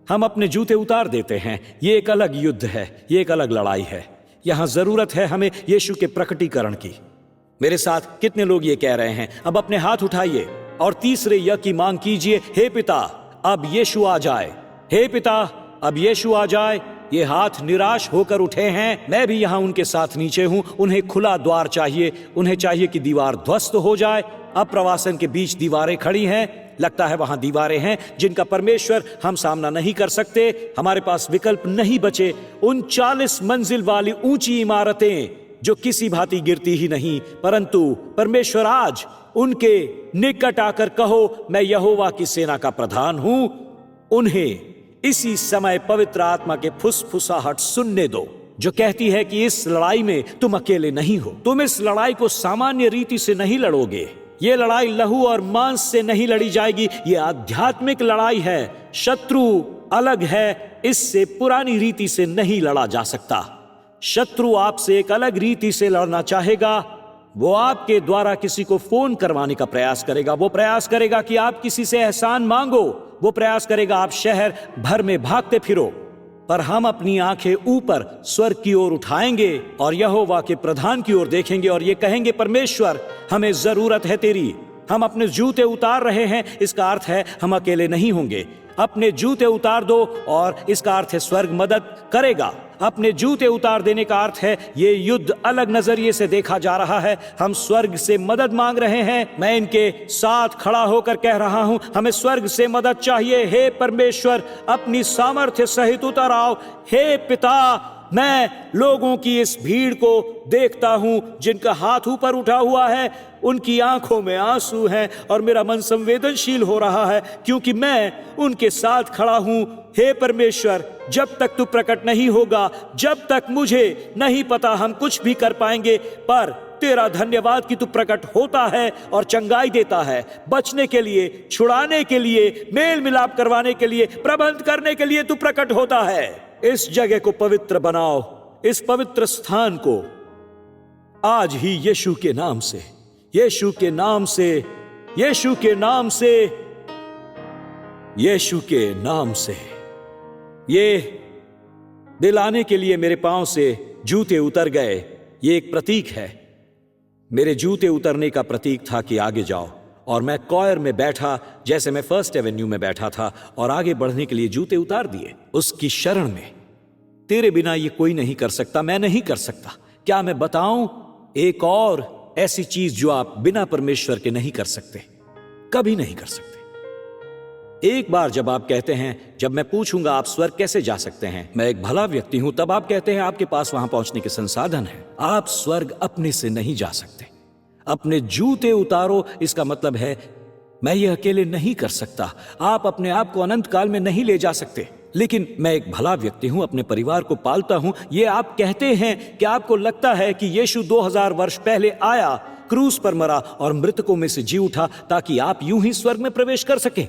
हम अपने जूते उतार देते हैं। ये एक अलग युद्ध है, ये एक अलग लड़ाई है। यहां जरूरत है हमें यीशु के प्रकटीकरण की। मेरे साथ कितने लोग ये कह रहे हैं? अब अपने हाथ उठाइए और तीसरे य की मांग कीजिए, हे पिता अब यीशु आ जाए, हे पिता अब यीशु आ जाए। ये हाथ निराश होकर उठे हैं, मैं भी यहां उनके साथ नीचे हूं। उन्हें खुला द्वार चाहिए, उन्हें चाहिए कि दीवार ध्वस्त हो जाए। अप्रवासन के बीच दीवारें खड़ी हैं, लगता है वहां दीवारें हैं जिनका परमेश्वर हम सामना नहीं कर सकते। हमारे पास विकल्प नहीं बचे। उन 40 मंजिल वाली ऊंची इमारतें जो किसी भांति गिरती ही नहीं, परंतु परमेश्वर आज उनके निकट आकर कहो, मैं यहोवा की सेना का प्रधान हूं। उन्हें इसी समय पवित्र आत्मा के फुसफुसाहट सुनने दो, जो कहती है कि इस लड़ाई में तुम अकेले नहीं हो। तुम इस लड़ाई को सामान्य रीति से नहीं लड़ोगे। ये लड़ाई लहू और मांस से नहीं लड़ी जाएगी, ये आध्यात्मिक लड़ाई है। शत्रु अलग है, इससे पुरानी रीति से नहीं लड़ा जा सकता। शत्रु आपसे एक अलग रीति से लड़ना चाहेगा। वो आपके द्वारा किसी को फोन करवाने का प्रयास करेगा। वो प्रयास करेगा कि आप किसी से एहसान मांगो। वो प्रयास करेगा आप शहर भर में भागते फिरो। पर हम अपनी आंखें ऊपर स्वर्ग की ओर उठाएंगे और यहोवा के प्रधान की ओर देखेंगे और ये कहेंगे, परमेश्वर हमें जरूरत है तेरी। हम अपने जूते उतार रहे हैं, इसका अर्थ है हम अकेले नहीं होंगे। अपने जूते उतार दो और इसका अर्थ है स्वर्ग मदद करेगा। अपने जूते उतार देने का अर्थ है ये युद्ध अलग नजरिए से देखा जा रहा है। हम स्वर्ग से मदद मांग रहे हैं। मैं इनके साथ खड़ा होकर कह रहा हूं, हमें स्वर्ग से मदद चाहिए। हे परमेश्वर अपनी सामर्थ्य सहित उतर आओ। हे पिता, मैं लोगों की इस भीड़ को देखता हूं जिनका हाथ ऊपर उठा हुआ है, उनकी आंखों में आंसू हैं और मेरा मन संवेदनशील हो रहा है क्योंकि मैं उनके साथ खड़ा हूं। हे परमेश्वर, जब तक तू प्रकट नहीं होगा, जब तक मुझे नहीं पता हम कुछ भी कर पाएंगे, पर तेरा धन्यवाद कि तू प्रकट होता है और चंगाई देता है, बचने के लिए, छुड़ाने के लिए, मेल मिलाप करवाने के लिए, प्रबंध करने के लिए तू प्रकट होता है। इस जगह को पवित्र बनाओ, इस पवित्र स्थान को आज ही यीशु के नाम से, यीशु के नाम से, यीशु के नाम से, यीशु के नाम से। ये दिलाने के लिए मेरे पांव से जूते उतर गए, ये एक प्रतीक है। मेरे जूते उतरने का प्रतीक था कि आगे जाओ, और मैं कॉयर में बैठा जैसे मैं फर्स्ट एवेन्यू में बैठा था, और आगे बढ़ने के लिए जूते उतार दिए उसकी शरण में। तेरे बिना ये कोई नहीं कर सकता, मैं नहीं कर सकता। क्या मैं बताऊं एक और ऐसी चीज जो आप बिना परमेश्वर के नहीं कर सकते, कभी नहीं कर सकते। एक बार जब आप कहते हैं, जब मैं पूछूंगा आप स्वर्ग कैसे जा सकते हैं, मैं एक भला व्यक्ति हूं, तब आप कहते हैं आपके पास वहां पहुंचने के संसाधन हैं। आप स्वर्ग अपने से नहीं जा सकते। अपने जूते उतारो, इसका मतलब है मैं ये अकेले नहीं कर सकता। आप अपने आप को अनंत काल में नहीं ले जा सकते। लेकिन मैं एक भला व्यक्ति हूं, अपने परिवार को पालता हूं। ये आप कहते हैं कि आपको लगता है कि यीशु 2000 वर्ष पहले आया, क्रूस पर मरा और मृतकों में से जी उठा ताकि आप यूं ही स्वर्ग में प्रवेश कर सकें।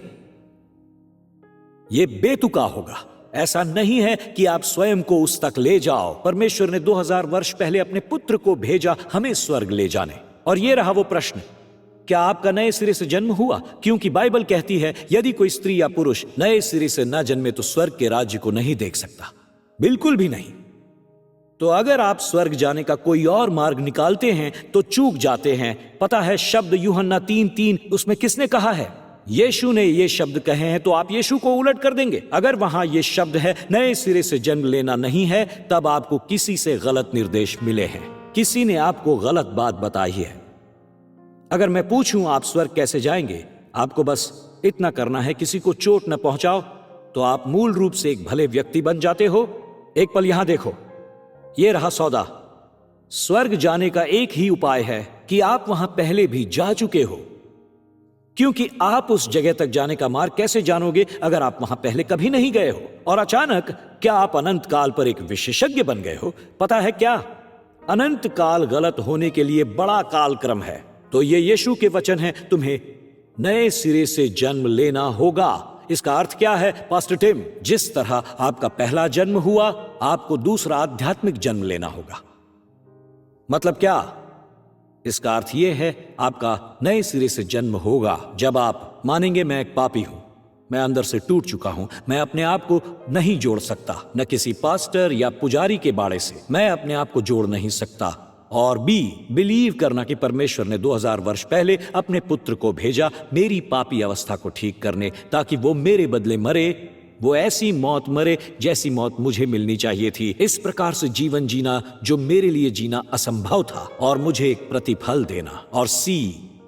ये बेतुका होगा। ऐसा नहीं है कि आप स्वयं को उस तक ले जाओ। परमेश्वर ने 2000 वर्ष पहले अपने पुत्र को भेजा हमें स्वर्ग ले जाने। और ये रहा वो प्रश्न, क्या आपका नए सिरे से जन्म हुआ? क्योंकि बाइबल कहती है यदि कोई स्त्री या पुरुष नए सिरे से न जन्मे तो स्वर्ग के राज्य को नहीं देख सकता, बिल्कुल भी नहीं। तो अगर आप स्वर्ग जाने का कोई और मार्ग निकालते हैं तो चूक जाते हैं। पता है शब्द यूहन्ना 3:3 उसमें किसने कहा है? यीशु ने ये शब्द कहे हैं, तो आप यीशु को उलट कर देंगे। अगर वहां ये शब्द है नए सिरे से जन्म लेना नहीं है, तब आपको किसी से गलत निर्देश मिले हैं, किसी ने आपको गलत बात बताई है। अगर मैं पूछूं आप स्वर्ग कैसे जाएंगे, आपको बस इतना करना है, किसी को चोट न पहुंचाओ, तो आप मूल रूप से एक भले व्यक्ति बन जाते हो। एक पल यहां देखो, यह रहा सौदा। स्वर्ग जाने का एक ही उपाय है कि आप वहां पहले भी जा चुके हो, क्योंकि आप उस जगह तक जाने का मार्ग कैसे जानोगे अगर आप वहां पहले कभी नहीं गए हो? और अचानक क्या आप अनंत काल पर एक विशेषज्ञ बन गए हो? पता है क्या, अनंत काल गलत होने के लिए बड़ा कालक्रम है। तो ये यीशु के वचन है, तुम्हें नए सिरे से जन्म लेना होगा। इसका अर्थ क्या है पास्टर टिम? जिस तरह आपका पहला जन्म हुआ, आपको दूसरा आध्यात्मिक जन्म लेना होगा। मतलब क्या? इसका अर्थ यह है आपका नए सिरे से जन्म होगा जब आप मानेंगे मैं एक पापी हूं, मैं अंदर से टूट चुका हूं, मैं अपने आप को नहीं जोड़ सकता, न किसी पास्टर या पुजारी के बाड़े से मैं अपने आप को जोड़ नहीं सकता। और बिलीव करना कि परमेश्वर ने 2000 वर्ष पहले अपने पुत्र को भेजा मेरी पापी अवस्था को ठीक करने, ताकि वो मेरे बदले मरे, वो ऐसी मौत मरे जैसी मौत मुझे मिलनी चाहिए थी। इस प्रकार से जीवन जीना जो मेरे लिए जीना असंभव था, और मुझे एक प्रतिफल देना। और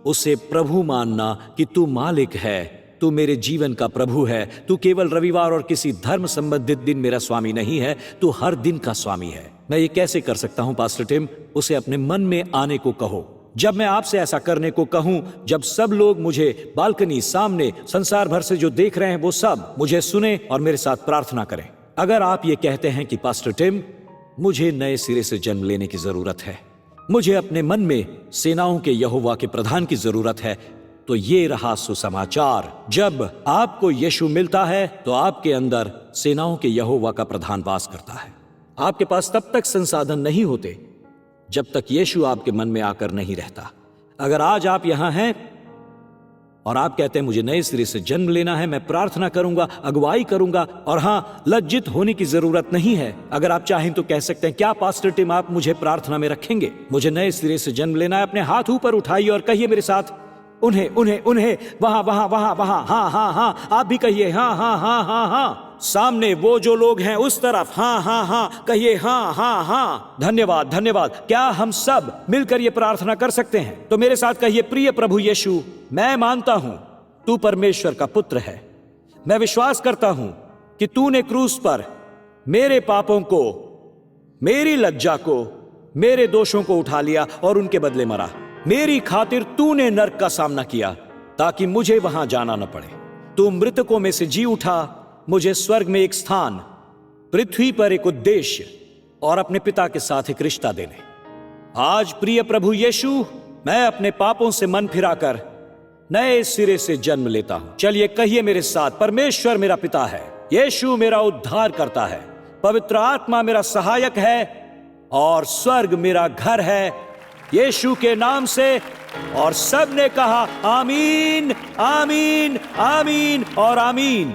उसे प्रभु मानना कि तू मालिक है, तू मेरे जीवन का प्रभु है। तू केवल रविवार और किसी धर्म संबंधित दिन मेरा स्वामी नहीं है, तू हर दिन का स्वामी है। मैं ये कैसे कर सकता हूं पास्टर टिम? उसे अपने मन में आने को कहो। जब मैं आपसे ऐसा करने को कहूं, जब सब लोग मुझे बालकनी, सामने, संसार भर से जो देख रहे हैं वो सब मुझे सुने और मेरे साथ प्रार्थना करें। अगर आप ये कहते हैं कि पास्टर टिम मुझे नए सिरे से जन्म लेने की जरूरत है, मुझे अपने मन में सेनाओं के यहोवा के प्रधान की जरूरत है, तो ये रहा सुसमाचार। जब आपको यीशु मिलता है तो आपके अंदर सेनाओं के यहोवा का प्रधान वास करता है। आपके पास तब तक संसाधन नहीं होते जब तक यीशु आपके मन में आकर नहीं रहता। अगर आज आप यहां हैं और आप कहते हैं मुझे नए सिरे से जन्म लेना है, मैं प्रार्थना करूंगा, अगुवाई करूंगा, और हां, लज्जित होने की जरूरत नहीं है। अगर आप चाहें तो कह सकते हैं, क्या पास्टर टिम आप मुझे प्रार्थना में रखेंगे? मुझे नए सिरे से जन्म लेना है। अपने हाथ ऊपर उठाइए और कहिए मेरे साथ, उन्हें उन्हें उन्हें वहां वहां वहां वहां, हाँ हाँ हाँ। आप भी कहिए हाँ हाँ हाँ हाँ हाँ। सामने वो जो लोग हैं उस तरफ, हाँ हाँ हाँ कहिए, हाँ हाँ हाँ। धन्यवाद धन्यवाद। क्या हम सब मिलकर ये प्रार्थना कर सकते हैं? तो मेरे साथ कहिए, प्रिय प्रभु यीशु, मैं मानता हूं तू परमेश्वर का पुत्र है। मैं विश्वास करता हूं कि तूने क्रूस पर मेरे पापों को, मेरी लज्जा को, मेरे दोषों को उठा लिया और उनके बदले मरा। मेरी खातिर तूने नरक का सामना किया ताकि मुझे वहां जाना न पड़े। तू मृतकों में से जी उठा, मुझे स्वर्ग में एक स्थान, पृथ्वी पर एक उद्देश्य और अपने पिता के साथ एक रिश्ता देने। आज प्रिय प्रभु यीशु, मैं अपने पापों से मन फिराकर नए सिरे से जन्म लेता हूं। चलिए कहिए मेरे साथ, परमेश्वर मेरा पिता है, यीशु मेरा उद्धार करता है, पवित्र आत्मा मेरा सहायक है और स्वर्ग मेरा घर है। यीशु के नाम से। और सब ने कहा आमीन, आमीन, आमीन और आमीन।